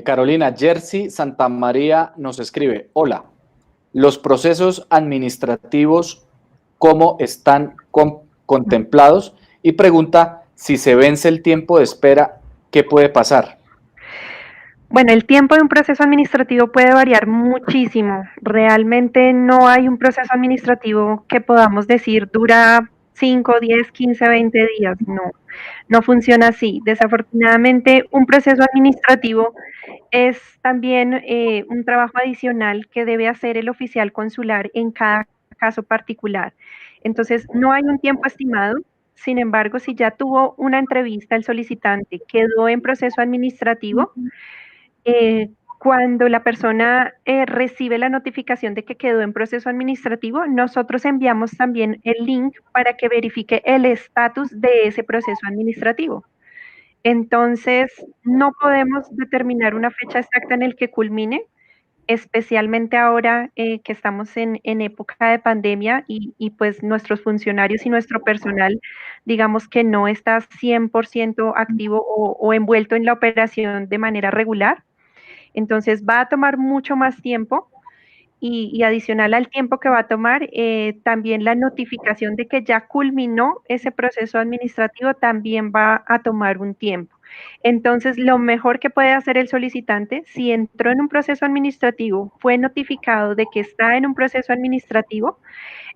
Carolina, Jersey Santamaría nos escribe: hola, los procesos administrativos, ¿cómo están contemplados? Y pregunta, si se vence el tiempo de espera, ¿qué puede pasar? Bueno, el tiempo de un proceso administrativo puede variar muchísimo. Realmente no hay un proceso administrativo que podamos decir dura 5, 10, 15, 20 días. No funciona así. Desafortunadamente, un proceso administrativo es también un trabajo adicional que debe hacer el oficial consular en cada caso particular. Entonces, no hay un tiempo estimado. Sin embargo, si ya tuvo una entrevista el solicitante, quedó en proceso administrativo, cuando la persona recibe la notificación de que quedó en proceso administrativo, nosotros enviamos también el link para que verifique el estatus de ese proceso administrativo. Entonces, no podemos determinar una fecha exacta en el que culmine, especialmente ahora que estamos en época de pandemia y pues nuestros funcionarios y nuestro personal, digamos que no está 100% activo o envuelto en la operación de manera regular. Entonces va a tomar mucho más tiempo y adicional al tiempo que va a tomar, también la notificación de que ya culminó ese proceso administrativo también va a tomar un tiempo. Entonces, lo mejor que puede hacer el solicitante, si entró en un proceso administrativo, fue notificado de que está en un proceso administrativo,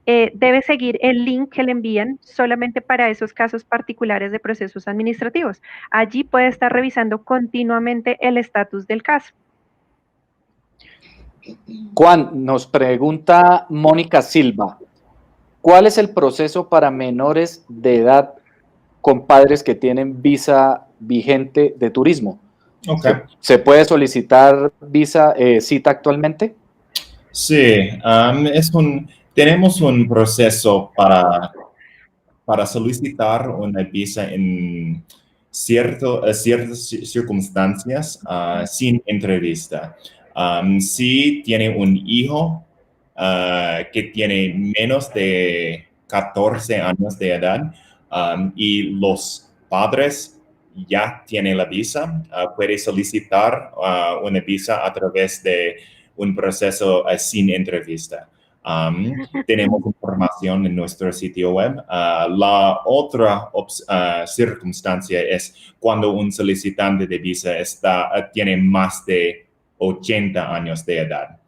debe seguir el link que le envían solamente para esos casos particulares de procesos administrativos. Allí puede estar revisando continuamente el estatus del caso. Juan, nos pregunta Mónica Silva: ¿cuál es el proceso para menores de edad con padres que tienen visa vigente de turismo? Okay. ¿Se puede solicitar cita actualmente? Sí, tenemos un proceso para solicitar una visa en ciertas circunstancias sin entrevista. Si tiene un hijo que tiene menos de 14 años de edad y los padres ya tienen la visa, puede solicitar una visa a través de un proceso sin entrevista. Tenemos información en nuestro sitio web. La otra circunstancia es cuando un solicitante de visa tiene más de 80 años de edad.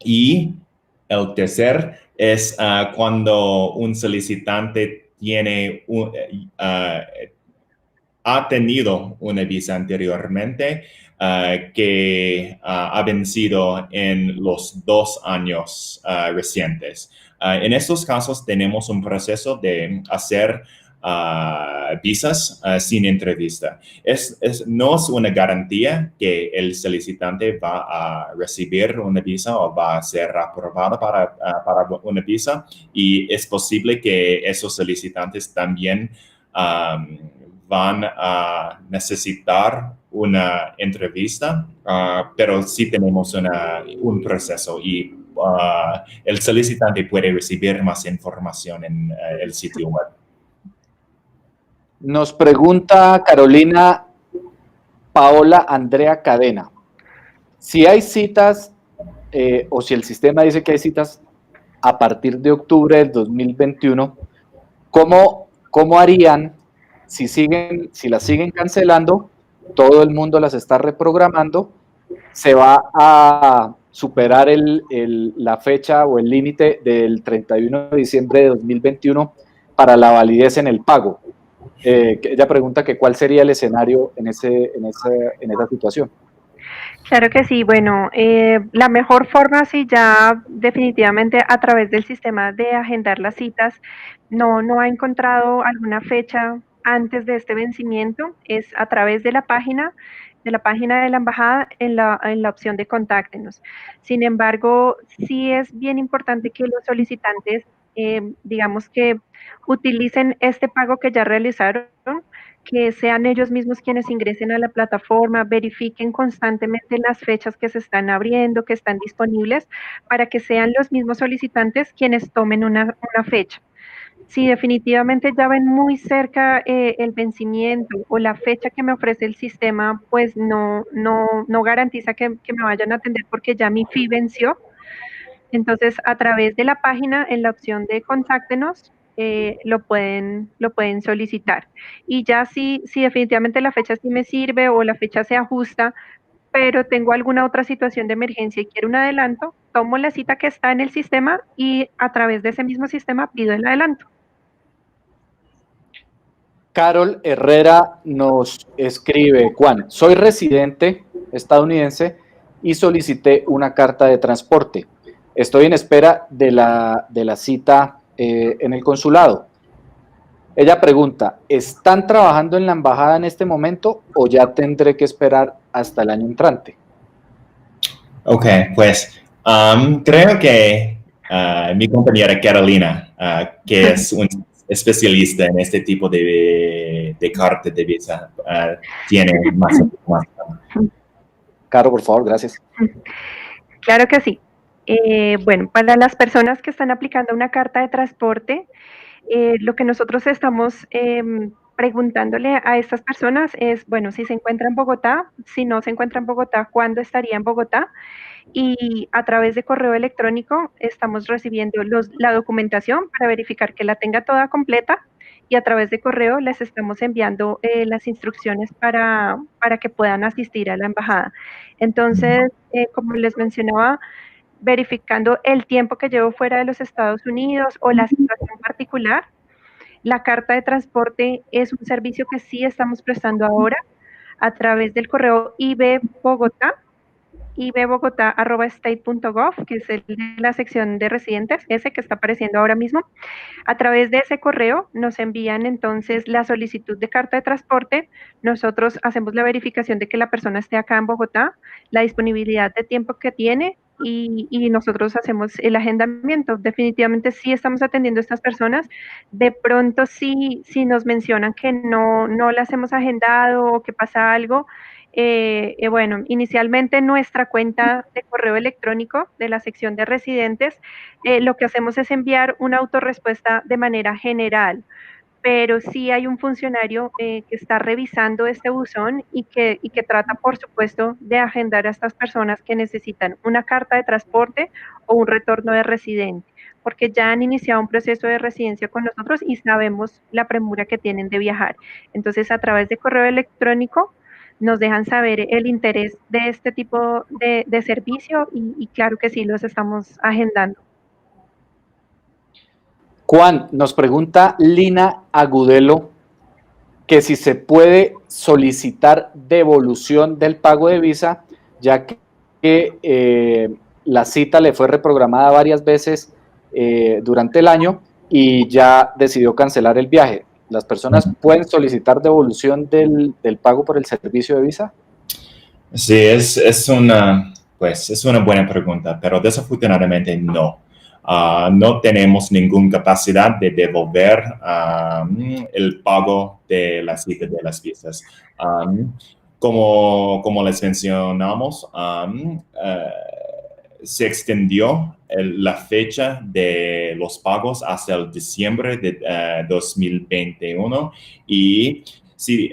Y el tercer es cuando un solicitante ha tenido una visa anteriormente que ha vencido en los 2 años recientes. En estos casos tenemos un proceso de hacer visas sin entrevista. No es una garantía que el solicitante va a recibir una visa o va a ser aprobado para una visa, y es posible que esos solicitantes también van a necesitar una entrevista, pero sí tenemos un proceso y el solicitante puede recibir más información en el sitio web. Nos pregunta Carolina Paola Andrea Cadena: si hay citas o si el sistema dice que hay citas a partir de octubre del 2021, ¿cómo harían si las siguen cancelando? Todo el mundo las está reprogramando, se va a superar la fecha o el límite del 31 de diciembre de 2021 para la validez en el pago. Ella pregunta que cuál sería el escenario en esa situación. Claro que sí. Bueno, la mejor forma, sí, ya definitivamente a través del sistema de agendar las citas, no ha encontrado alguna fecha antes de este vencimiento, es a través de la página. de la página de la embajada en la opción de contáctenos. Sin embargo, sí es bien importante que los solicitantes, digamos que utilicen este pago que ya realizaron, que sean ellos mismos quienes ingresen a la plataforma, verifiquen constantemente las fechas que se están abriendo, que están disponibles, para que sean los mismos solicitantes quienes tomen una fecha. Si definitivamente ya ven muy cerca el vencimiento o la fecha que me ofrece el sistema, pues no garantiza que me vayan a atender porque ya mi fee venció. Entonces, a través de la página, en la opción de contáctenos, lo pueden solicitar. Y ya si definitivamente la fecha sí me sirve o la fecha se ajusta, pero tengo alguna otra situación de emergencia y quiero un adelanto, tomo la cita que está en el sistema y a través de ese mismo sistema pido el adelanto. Carol Herrera nos escribe: Juan, soy residente estadounidense y solicité una carta de transporte. Estoy en espera de la cita en el consulado. Ella pregunta: ¿están trabajando en la embajada en este momento o ya tendré que esperar hasta el año entrante? Ok, pues creo que mi compañera Carolina, que es un especialista en este tipo de carta de visa, tiene más información. Caro, por favor, gracias. Claro que sí. Bueno, para las personas que están aplicando una carta de transporte, lo que nosotros estamos preguntándole a estas personas es, bueno, si se encuentra en Bogotá, si no se encuentra en Bogotá, ¿cuándo estaría en Bogotá? Y a través de correo electrónico estamos recibiendo la documentación para verificar que la tenga toda completa y a través de correo les estamos enviando las instrucciones para que puedan asistir a la embajada. Entonces, como les mencionaba, verificando el tiempo que llevo fuera de los Estados Unidos o la situación particular, la carta de transporte es un servicio que sí estamos prestando ahora a través del correo IB Bogotá, ibbogotá@state.gov, que es el de la sección de residentes, ese que está apareciendo ahora mismo. A través de ese correo nos envían entonces la solicitud de carta de transporte, nosotros hacemos la verificación de que la persona esté acá en Bogotá, la disponibilidad de tiempo que tiene y nosotros hacemos el agendamiento. Definitivamente sí estamos atendiendo a estas personas. De pronto si nos mencionan que no las hemos agendado o que pasa algo, bueno, inicialmente nuestra cuenta de correo electrónico de la sección de residentes, lo que hacemos es enviar una autorrespuesta de manera general, pero sí hay un funcionario que está revisando este buzón y que trata, por supuesto, de agendar a estas personas que necesitan una carta de transporte o un retorno de residente, porque ya han iniciado un proceso de residencia con nosotros y sabemos la premura que tienen de viajar. Entonces, a través de correo electrónico, nos dejan saber el interés de este tipo de servicio y claro que sí, los estamos agendando. Juan, nos pregunta Lina Agudelo que si se puede solicitar devolución del pago de visa, ya que la cita le fue reprogramada varias veces durante el año y ya decidió cancelar el viaje. ¿Las personas pueden solicitar devolución del pago por el servicio de visa? Sí, es una buena pregunta, pero desafortunadamente no. No tenemos ninguna capacidad de devolver el pago de las citas de las visas. Como les mencionamos, se extendió la fecha de los pagos hasta el diciembre de 2021 y si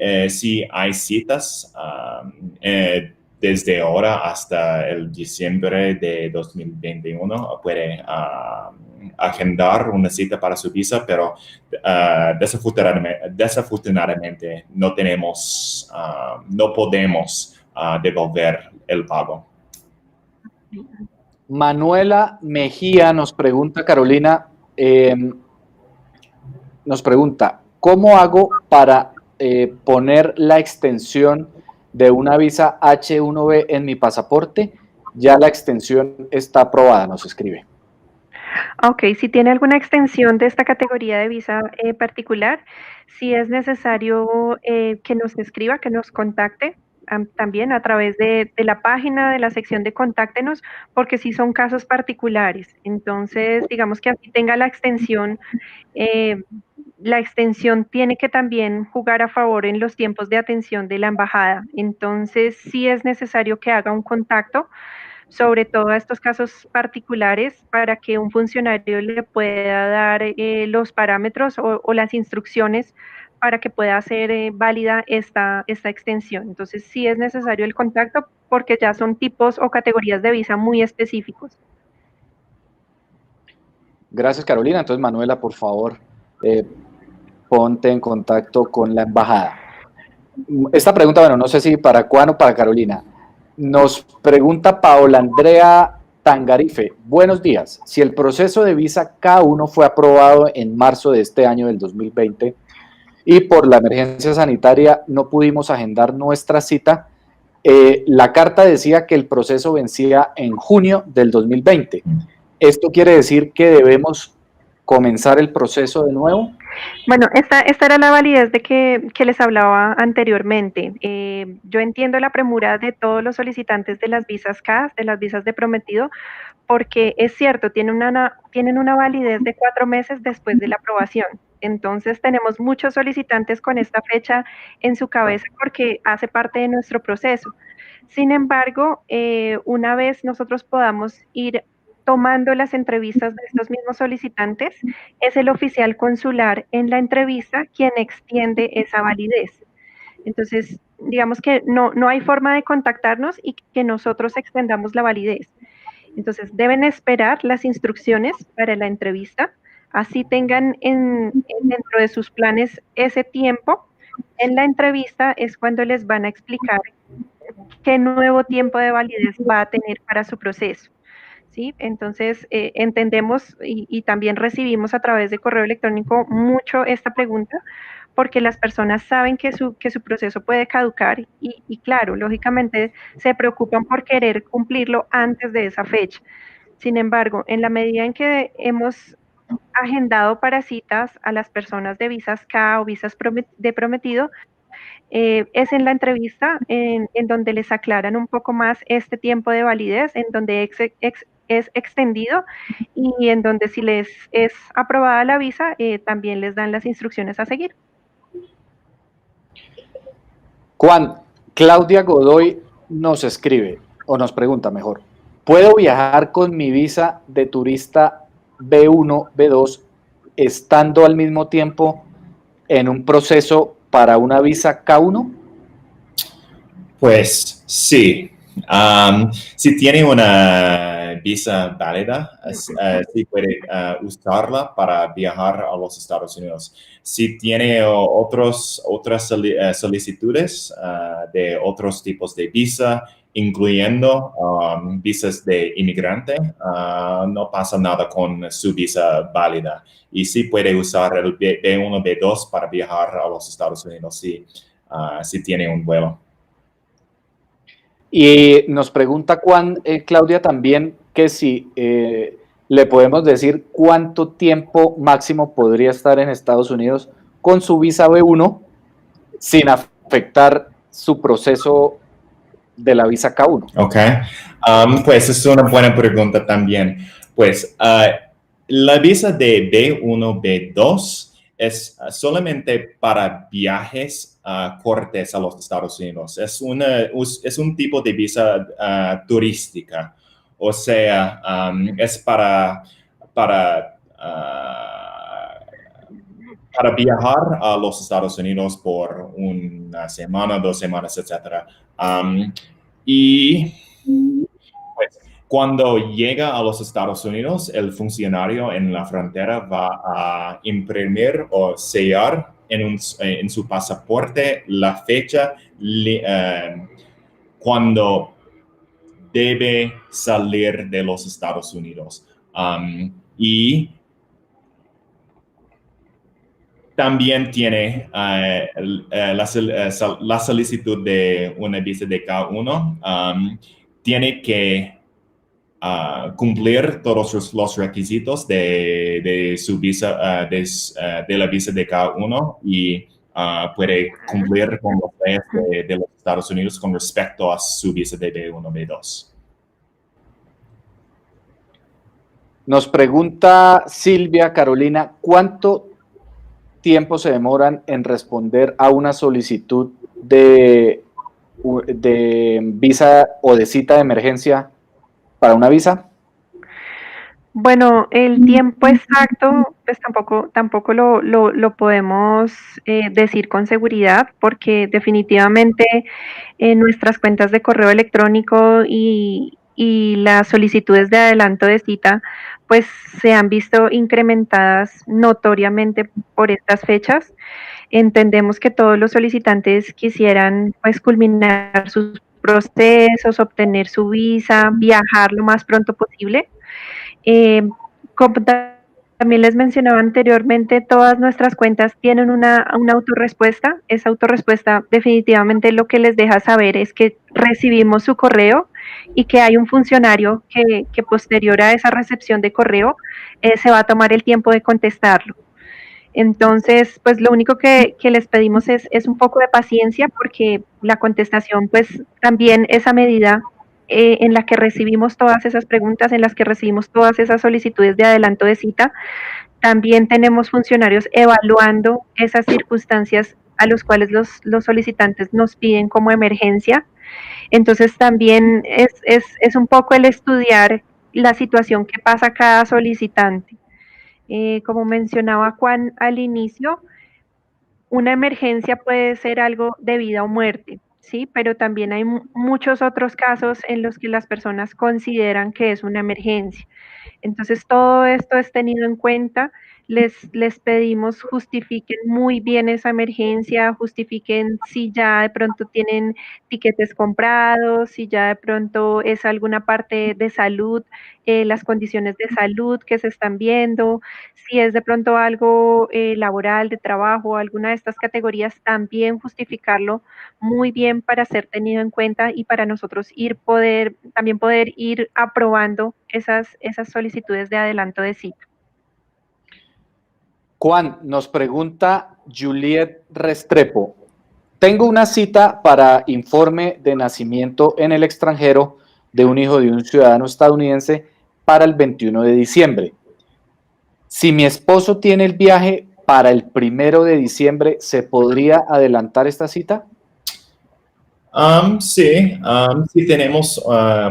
hay citas desde ahora hasta el diciembre de 2021, puede agendar una cita para su visa, pero desafortunadamente no podemos devolver el pago. Manuela Mejía nos pregunta, Carolina, nos pregunta, ¿cómo hago para poner la extensión de una visa H1B en mi pasaporte? Ya la extensión está aprobada, nos escribe. Ok, si tiene alguna extensión de esta categoría de visa particular, si es necesario que nos escriba, que nos contacte. también a través de la página, de la sección de Contáctenos, porque sí son casos particulares. Entonces, digamos que así tenga la extensión tiene que también jugar a favor en los tiempos de atención de la embajada. Entonces, sí es necesario que haga un contacto, sobre todo a estos casos particulares, para que un funcionario le pueda dar los parámetros o las instrucciones para que pueda ser válida esta extensión. Entonces, sí es necesario el contacto porque ya son tipos o categorías de visa muy específicos. Gracias, Carolina. Entonces, Manuela, por favor, ponte en contacto con la embajada. Esta pregunta, bueno, no sé si para Juan o para Carolina. Nos pregunta Paola Andrea Tangarife. Buenos días. Si el proceso de visa K1 fue aprobado en marzo de este año del 2020 y por la emergencia sanitaria no pudimos agendar nuestra cita, la carta decía que el proceso vencía en junio del 2020. ¿Esto quiere decir que debemos comenzar el proceso de nuevo? Bueno, esta era la validez de que les hablaba anteriormente. Yo entiendo la premura de todos los solicitantes de las visas CAS, de las visas de prometido, porque es cierto, tienen una validez de 4 meses después de la aprobación. Entonces tenemos muchos solicitantes con esta fecha en su cabeza porque hace parte de nuestro proceso. Sin embargo, una vez nosotros podamos ir tomando las entrevistas de estos mismos solicitantes, es el oficial consular en la entrevista quien extiende esa validez. Entonces, digamos que no hay forma de contactarnos y que nosotros extendamos la validez. Entonces, deben esperar las instrucciones para la entrevista, así tengan dentro de sus planes ese tiempo. En la entrevista es cuando les van a explicar qué nuevo tiempo de validez va a tener para su proceso. ¿Sí? Entonces, entendemos y también recibimos a través de correo electrónico mucho esta pregunta, porque las personas saben que su proceso puede caducar y claro, lógicamente se preocupan por querer cumplirlo antes de esa fecha. Sin embargo, en la medida en que hemos agendado para citas a las personas de visas K o visas de prometido, es en la entrevista en donde les aclaran un poco más este tiempo de validez, en donde es extendido y en donde si les es aprobada la visa, también les dan las instrucciones a seguir. Juan, Claudia Godoy nos escribe, o nos pregunta mejor, ¿puedo viajar con mi visa de turista B1, B2, estando al mismo tiempo en un proceso para una visa K1? Pues sí. Si tiene una visa válida, sí puede usarla para viajar a los Estados Unidos. Si tiene otras solicitudes de otros tipos de visa, incluyendo visas de inmigrante, no pasa nada con su visa válida. Y sí puede usar el B1, B2 para viajar a los Estados Unidos si tiene un vuelo. Y nos pregunta Claudia también que si le podemos decir cuánto tiempo máximo podría estar en Estados Unidos con su visa B1 sin afectar su proceso de la visa K1. Ok, pues es una buena pregunta también. Pues la visa de B1, B2 es solamente para viajes cortes a los Estados Unidos. Es un tipo de visa turística. O sea, es para viajar a los Estados Unidos por una semana, 2 semanas, etc. Y pues, cuando llega a los Estados Unidos, el funcionario en la frontera va a imprimir o sellar en su pasaporte la fecha cuando debe salir de los Estados Unidos. Y también tiene la solicitud de una visa de K1. Tiene que cumplir todos los requisitos de su visa, de la visa de K1 y puede cumplir con los leyes de los Estados Unidos con respecto a su visa de B1, B2. Nos pregunta Silvia Carolina, ¿cuánto tiempo se demoran en responder a una solicitud de visa o de cita de emergencia para una visa? Bueno, el tiempo exacto, pues tampoco lo podemos decir con seguridad, porque definitivamente nuestras cuentas de correo electrónico y las solicitudes de adelanto de cita, pues se han visto incrementadas notoriamente por estas fechas. Entendemos que todos los solicitantes quisieran pues culminar sus procesos, obtener su visa, viajar lo más pronto posible. Como también les mencionaba anteriormente, todas nuestras cuentas tienen una autorrespuesta. Esa autorrespuesta definitivamente lo que les deja saber es que recibimos su correo y que hay un funcionario que posterior a esa recepción de correo se va a tomar el tiempo de contestarlo. Entonces, pues lo único que les pedimos es un poco de paciencia, porque la contestación pues también es a medida en la que recibimos todas esas preguntas, en las que recibimos todas esas solicitudes de adelanto de cita. También tenemos funcionarios evaluando esas circunstancias a los cuales los solicitantes nos piden como emergencia. Entonces también es un poco el estudiar la situación que pasa cada solicitante. Como mencionaba Juan al inicio, una emergencia puede ser algo de vida o muerte, ¿sí? Pero también hay muchos otros casos en los que las personas consideran que es una emergencia. Entonces, todo esto es tenido en cuenta. Les pedimos justifiquen muy bien esa emergencia, justifiquen si ya de pronto tienen tiquetes comprados, si ya de pronto es alguna parte de salud, las condiciones de salud que se están viendo, si es de pronto algo laboral, de trabajo, alguna de estas categorías, también justificarlo muy bien para ser tenido en cuenta y para nosotros también poder ir aprobando esas solicitudes de adelanto de cita. Juan, nos pregunta Juliet Restrepo. Tengo una cita para informe de nacimiento en el extranjero de un hijo de un ciudadano estadounidense para el 21 de diciembre. Si mi esposo tiene el viaje para el 1 de diciembre, ¿se podría adelantar esta cita? Sí, tenemos,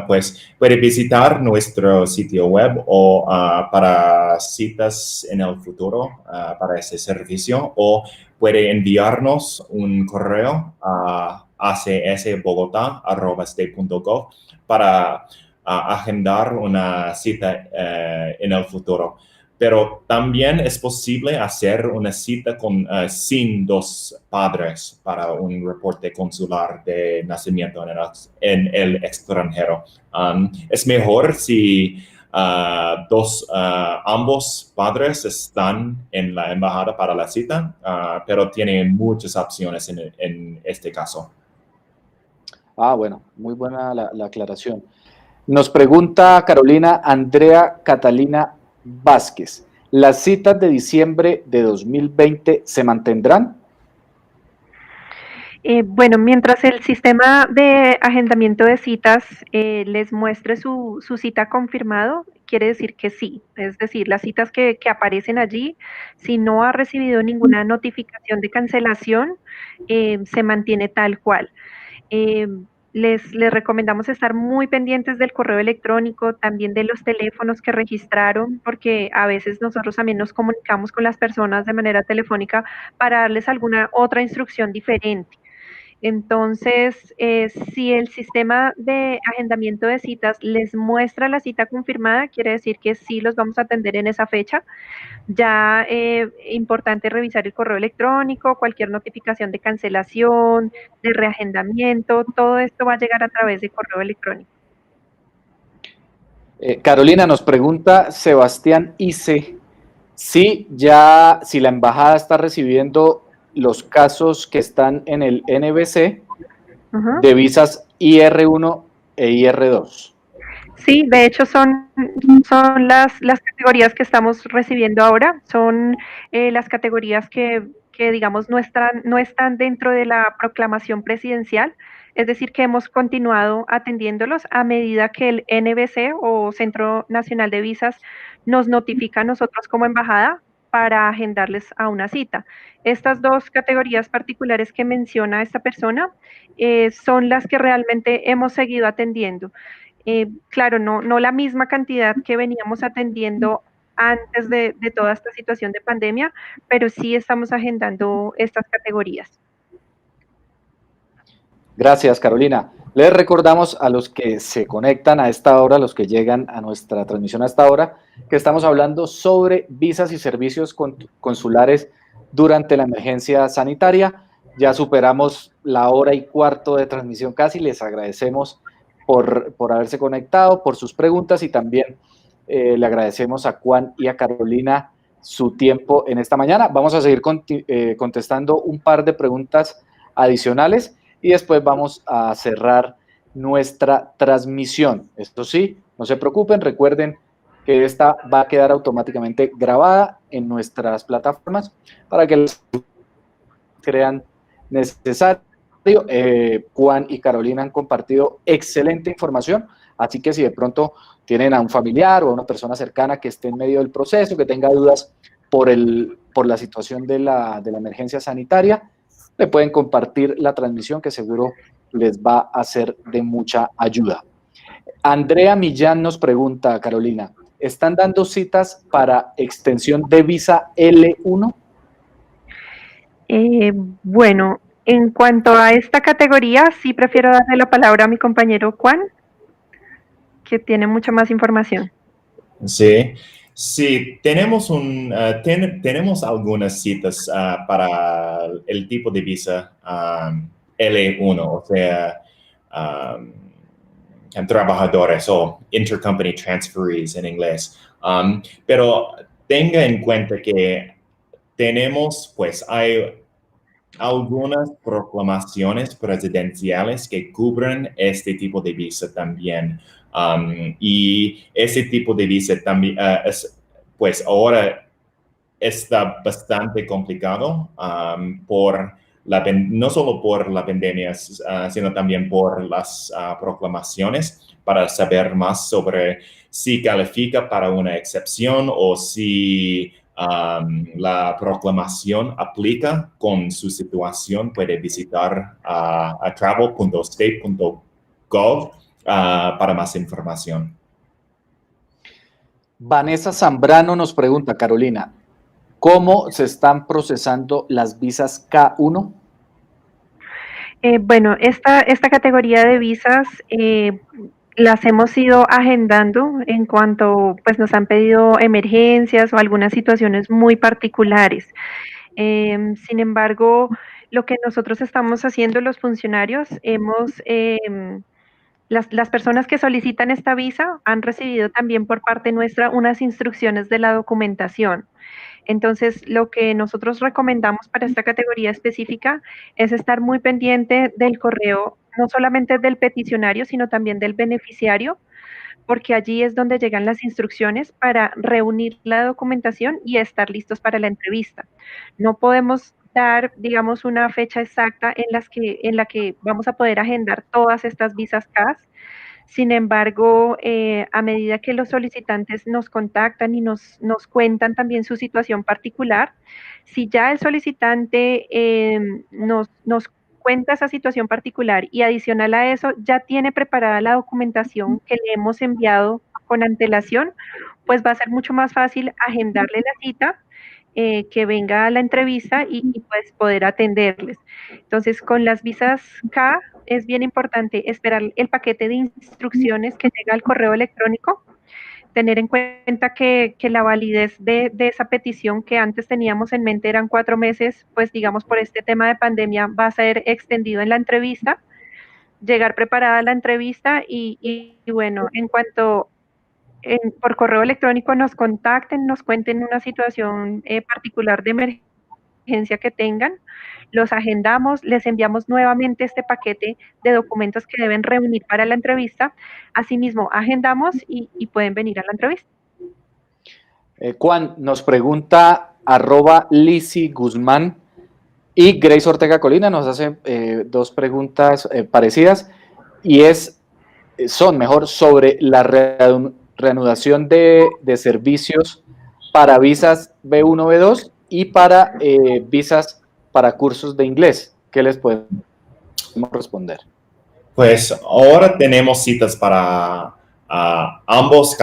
pues puede visitar nuestro sitio web o para citas en el futuro para ese servicio, o puede enviarnos un correo a acsbogotá@state.gov para agendar una cita en el futuro. Pero también es posible hacer una cita sin dos padres para un reporte consular de nacimiento en el extranjero. Es mejor si ambos padres están en la embajada para la cita, pero tiene muchas opciones en este caso. Bueno, muy buena la aclaración. Nos pregunta Carolina Andrea Catalina Vázquez, ¿las citas de diciembre de 2020 se mantendrán? Bueno, mientras el sistema de agendamiento de citas les muestre su cita confirmado, quiere decir que sí. Es decir, las citas que aparecen allí, si no ha recibido ninguna notificación de cancelación, se mantiene tal cual. Les recomendamos estar muy pendientes del correo electrónico, también de los teléfonos que registraron, porque a veces nosotros también nos comunicamos con las personas de manera telefónica para darles alguna otra instrucción diferente. Entonces, si el sistema de agendamiento de citas les muestra la cita confirmada, quiere decir que sí los vamos a atender en esa fecha. Ya importante revisar el correo electrónico, cualquier notificación de cancelación, de reagendamiento, todo esto va a llegar a través de correo electrónico. Carolina, nos pregunta Sebastián Ice si la embajada está recibiendo los casos que están en el NVC de visas IR1 e IR2. Sí, de hecho son las categorías que estamos recibiendo ahora, son las categorías que digamos, no están dentro de la proclamación presidencial, es decir, que hemos continuado atendiéndolos a medida que el NBC o Centro Nacional de Visas nos notifica a nosotros como embajada para agendarles a una cita. Estas dos categorías particulares que menciona esta persona son las que realmente hemos seguido atendiendo. Claro, no la misma cantidad que veníamos atendiendo antes de toda esta situación de pandemia, pero sí estamos agendando estas categorías. Gracias, Carolina. Les recordamos a los que se conectan a esta hora, los que llegan a nuestra transmisión a esta hora, que estamos hablando sobre visas y servicios consulares durante la emergencia sanitaria. Ya superamos la hora y cuarto de transmisión casi. Les agradecemos por haberse conectado, por sus preguntas y también le agradecemos a Juan y a Carolina su tiempo en esta mañana. Vamos a seguir contestando un par de preguntas adicionales y después vamos a cerrar nuestra transmisión. Esto sí, no se preocupen, recuerden que esta va a quedar automáticamente grabada en nuestras plataformas para que les crean necesario. Juan y Carolina han compartido excelente información, así que si de pronto tienen a un familiar o a una persona cercana que esté en medio del proceso, que tenga dudas por la situación de la emergencia sanitaria, le pueden compartir la transmisión que seguro les va a ser de mucha ayuda. Andrea Millán nos pregunta, Carolina, ¿están dando citas para extensión de visa L1? Bueno, en cuanto a esta categoría, sí prefiero darle la palabra a mi compañero Juan, que tiene mucha más información. Sí, tenemos algunas citas para el tipo de visa L1, o sea, trabajadores o intercompany transferees en inglés. Pero tenga en cuenta que hay algunas proclamaciones presidenciales que cubren este tipo de visa también. Y ese tipo de visa también, pues ahora está bastante complicado no solo por la pandemia, sino también por las proclamaciones para saber más sobre si califica para una excepción o si la proclamación aplica con su situación. Puede visitar a travel.state.gov para más información. Vanessa Zambrano nos pregunta, Carolina, ¿cómo se están procesando las visas K1? Bueno, esta categoría de visas las hemos ido agendando en cuanto pues nos han pedido emergencias o algunas situaciones muy particulares. Sin embargo, lo que nosotros estamos haciendo los funcionarios, las personas que solicitan esta visa han recibido también por parte nuestra unas instrucciones de la documentación. Entonces, lo que nosotros recomendamos para esta categoría específica es estar muy pendiente del correo, no solamente del peticionario, sino también del beneficiario, porque allí es donde llegan las instrucciones para reunir la documentación y estar listos para la entrevista. No podemos dar, digamos, una fecha exacta en la que vamos a poder agendar todas estas visas CAS. Sin embargo, a medida que los solicitantes nos contactan y nos cuentan también su situación particular, si ya el solicitante nos cuenta esa situación particular y adicional a eso ya tiene preparada la documentación que le hemos enviado con antelación, pues va a ser mucho más fácil agendarle la cita, que venga a la entrevista y pues poder atenderles. Entonces, con las visas K es bien importante esperar el paquete de instrucciones que llega al correo electrónico, tener en cuenta que la validez de esa petición que antes teníamos en mente eran 4 meses, pues digamos por este tema de pandemia va a ser extendido en la entrevista, llegar preparada a la entrevista y bueno, en cuanto por correo electrónico nos contacten, nos cuenten una situación particular de emergencia que tengan, los agendamos, les enviamos nuevamente este paquete de documentos que deben reunir para la entrevista. Asimismo, agendamos y pueden venir a la entrevista. Juan, nos pregunta @Lizzy Guzmán, Y Grace Ortega Colina nos hace dos preguntas parecidas y son mejor sobre la reanudación de servicios para visas B1, B2 y para visas para cursos de inglés. ¿Qué les podemos responder? Pues ahora tenemos citas para ambos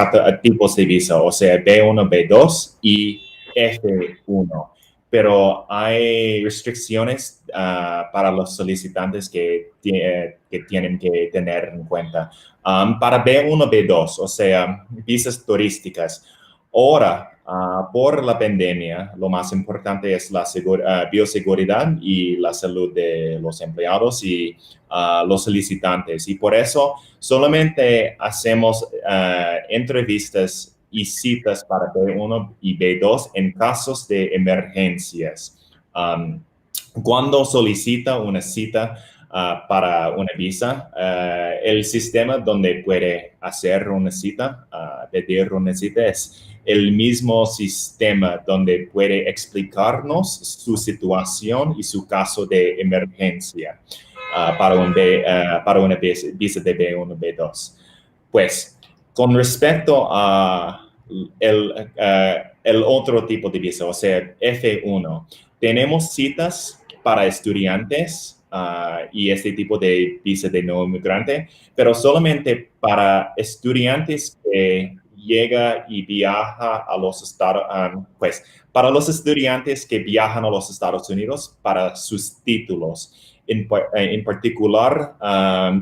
tipos de visa, o sea, B1, B2 y F1. Pero hay restricciones para los solicitantes que tienen que tener en cuenta. Para B1, B2, o sea, visas turísticas. Ahora, por la pandemia, lo más importante es la bioseguridad y la salud de los empleados y los solicitantes. Y por eso solamente hacemos entrevistas y citas para B1 y B2 en casos de emergencias. Cuando solicita una cita para una visa, el sistema donde puede hacer una cita, pedir una cita, es el mismo sistema donde puede explicarnos su situación y su caso de emergencia para una visa de B1, B2. Pues, con respecto a el otro tipo de visa, o sea, F1, tenemos citas para estudiantes y este tipo de visa de no inmigrante, pero solamente para estudiantes que llega y viaja a los Estados Unidos, pues para los estudiantes que viajan a los Estados Unidos para sus títulos. En particular,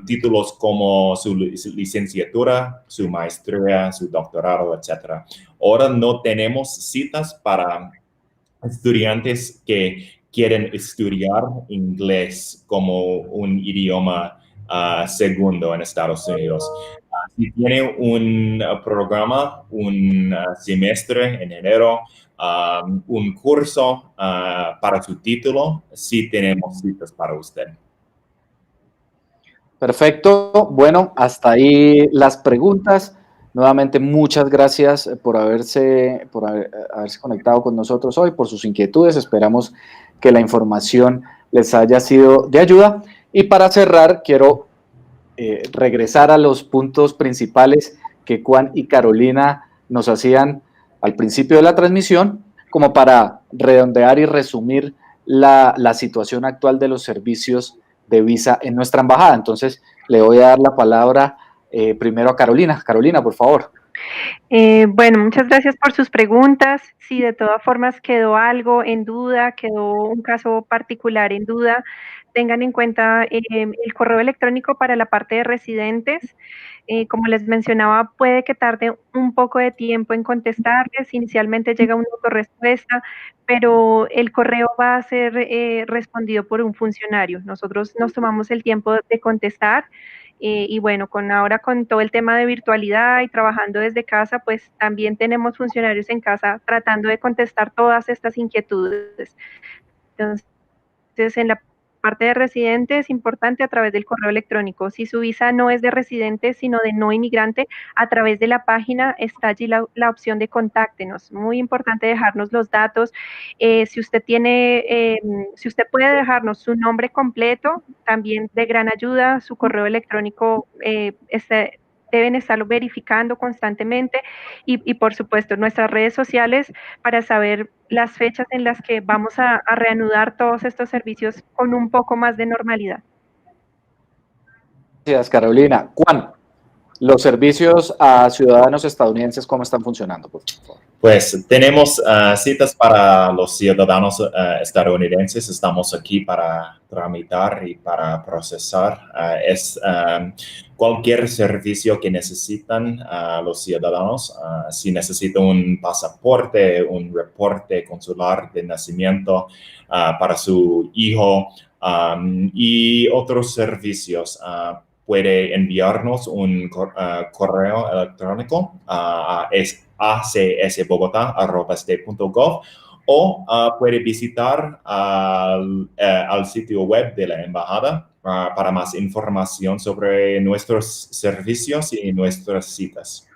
títulos como su licenciatura, su maestría, su doctorado, etc. Ahora no tenemos citas para estudiantes que quieren estudiar inglés como un idioma segundo en Estados Unidos. Si tiene un programa, un semestre en enero, un curso para su título, sí tenemos citas para usted. Perfecto. Bueno, hasta ahí las preguntas. Nuevamente, muchas gracias por haberse conectado con nosotros hoy, por sus inquietudes. Esperamos que la información les haya sido de ayuda. Y para cerrar, quiero regresar a los puntos principales que Juan y Carolina nos hacían al principio de la transmisión, como para redondear y resumir la situación actual de los servicios de visa en nuestra embajada. Entonces, le voy a dar la palabra primero a Carolina. Carolina, por favor. Bueno, muchas gracias por sus preguntas. Si de todas formas quedó algo en duda, quedó un caso particular en duda, tengan en cuenta el correo electrónico para la parte de residentes. Como les mencionaba, puede que tarde un poco de tiempo en contestarles. Inicialmente llega una autorrespuesta, pero el correo va a ser respondido por un funcionario. Nosotros nos tomamos el tiempo de contestar. Y bueno, ahora con todo el tema de virtualidad y trabajando desde casa, pues también tenemos funcionarios en casa tratando de contestar todas estas inquietudes. Entonces, en la parte de residente es importante a través del correo electrónico. Si su visa no es de residente, sino de no inmigrante, a través de la página está allí la opción de contáctenos. Muy importante dejarnos los datos. Si usted puede dejarnos su nombre completo, también de gran ayuda. Su correo electrónico deben estarlo verificando constantemente y por supuesto nuestras redes sociales para saber las fechas en las que vamos a reanudar todos estos servicios con un poco más de normalidad. Gracias, Carolina. Juan, los servicios a ciudadanos estadounidenses, ¿cómo están funcionando, por favor? Pues tenemos citas para los ciudadanos estadounidenses. Estamos aquí para tramitar y para procesar. Cualquier servicio que necesitan los ciudadanos. Si necesitan un pasaporte, un reporte consular de nacimiento para su hijo y otros servicios, puede enviarnos un correo electrónico a acsbogotá@state.gov o puede visitar al sitio web de la embajada para más información sobre nuestros servicios y nuestras citas.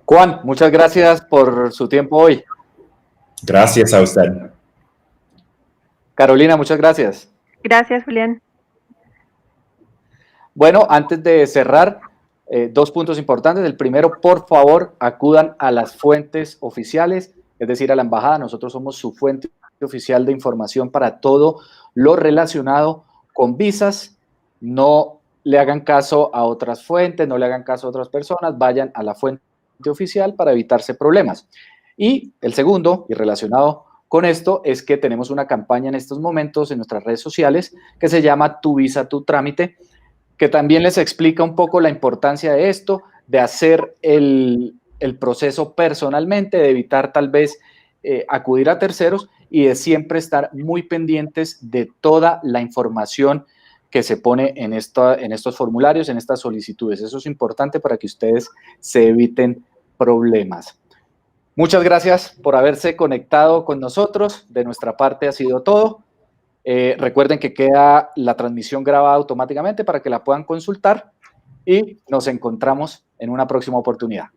Juan, muchas gracias por su tiempo hoy. Gracias a usted. Carolina, muchas gracias. Gracias, Julián. Bueno, antes de cerrar, dos puntos importantes. El primero, por favor, acudan a las fuentes oficiales, es decir, a la embajada. Nosotros somos su fuente oficial de información para todo lo relacionado con visas. No le hagan caso a otras fuentes, no le hagan caso a otras personas, vayan a la fuente oficial para evitarse problemas. Y el segundo, y relacionado con esto, es que tenemos una campaña en estos momentos en nuestras redes sociales que se llama Tu Visa, Tu Trámite, que también les explica un poco la importancia de esto, de hacer el proceso personalmente, de evitar tal vez acudir a terceros y de siempre estar muy pendientes de toda la información que se pone en estos formularios, en estas solicitudes. Eso es importante para que ustedes se eviten problemas. Muchas gracias por haberse conectado con nosotros. De nuestra parte ha sido todo. Recuerden que queda la transmisión grabada automáticamente para que la puedan consultar y nos encontramos en una próxima oportunidad.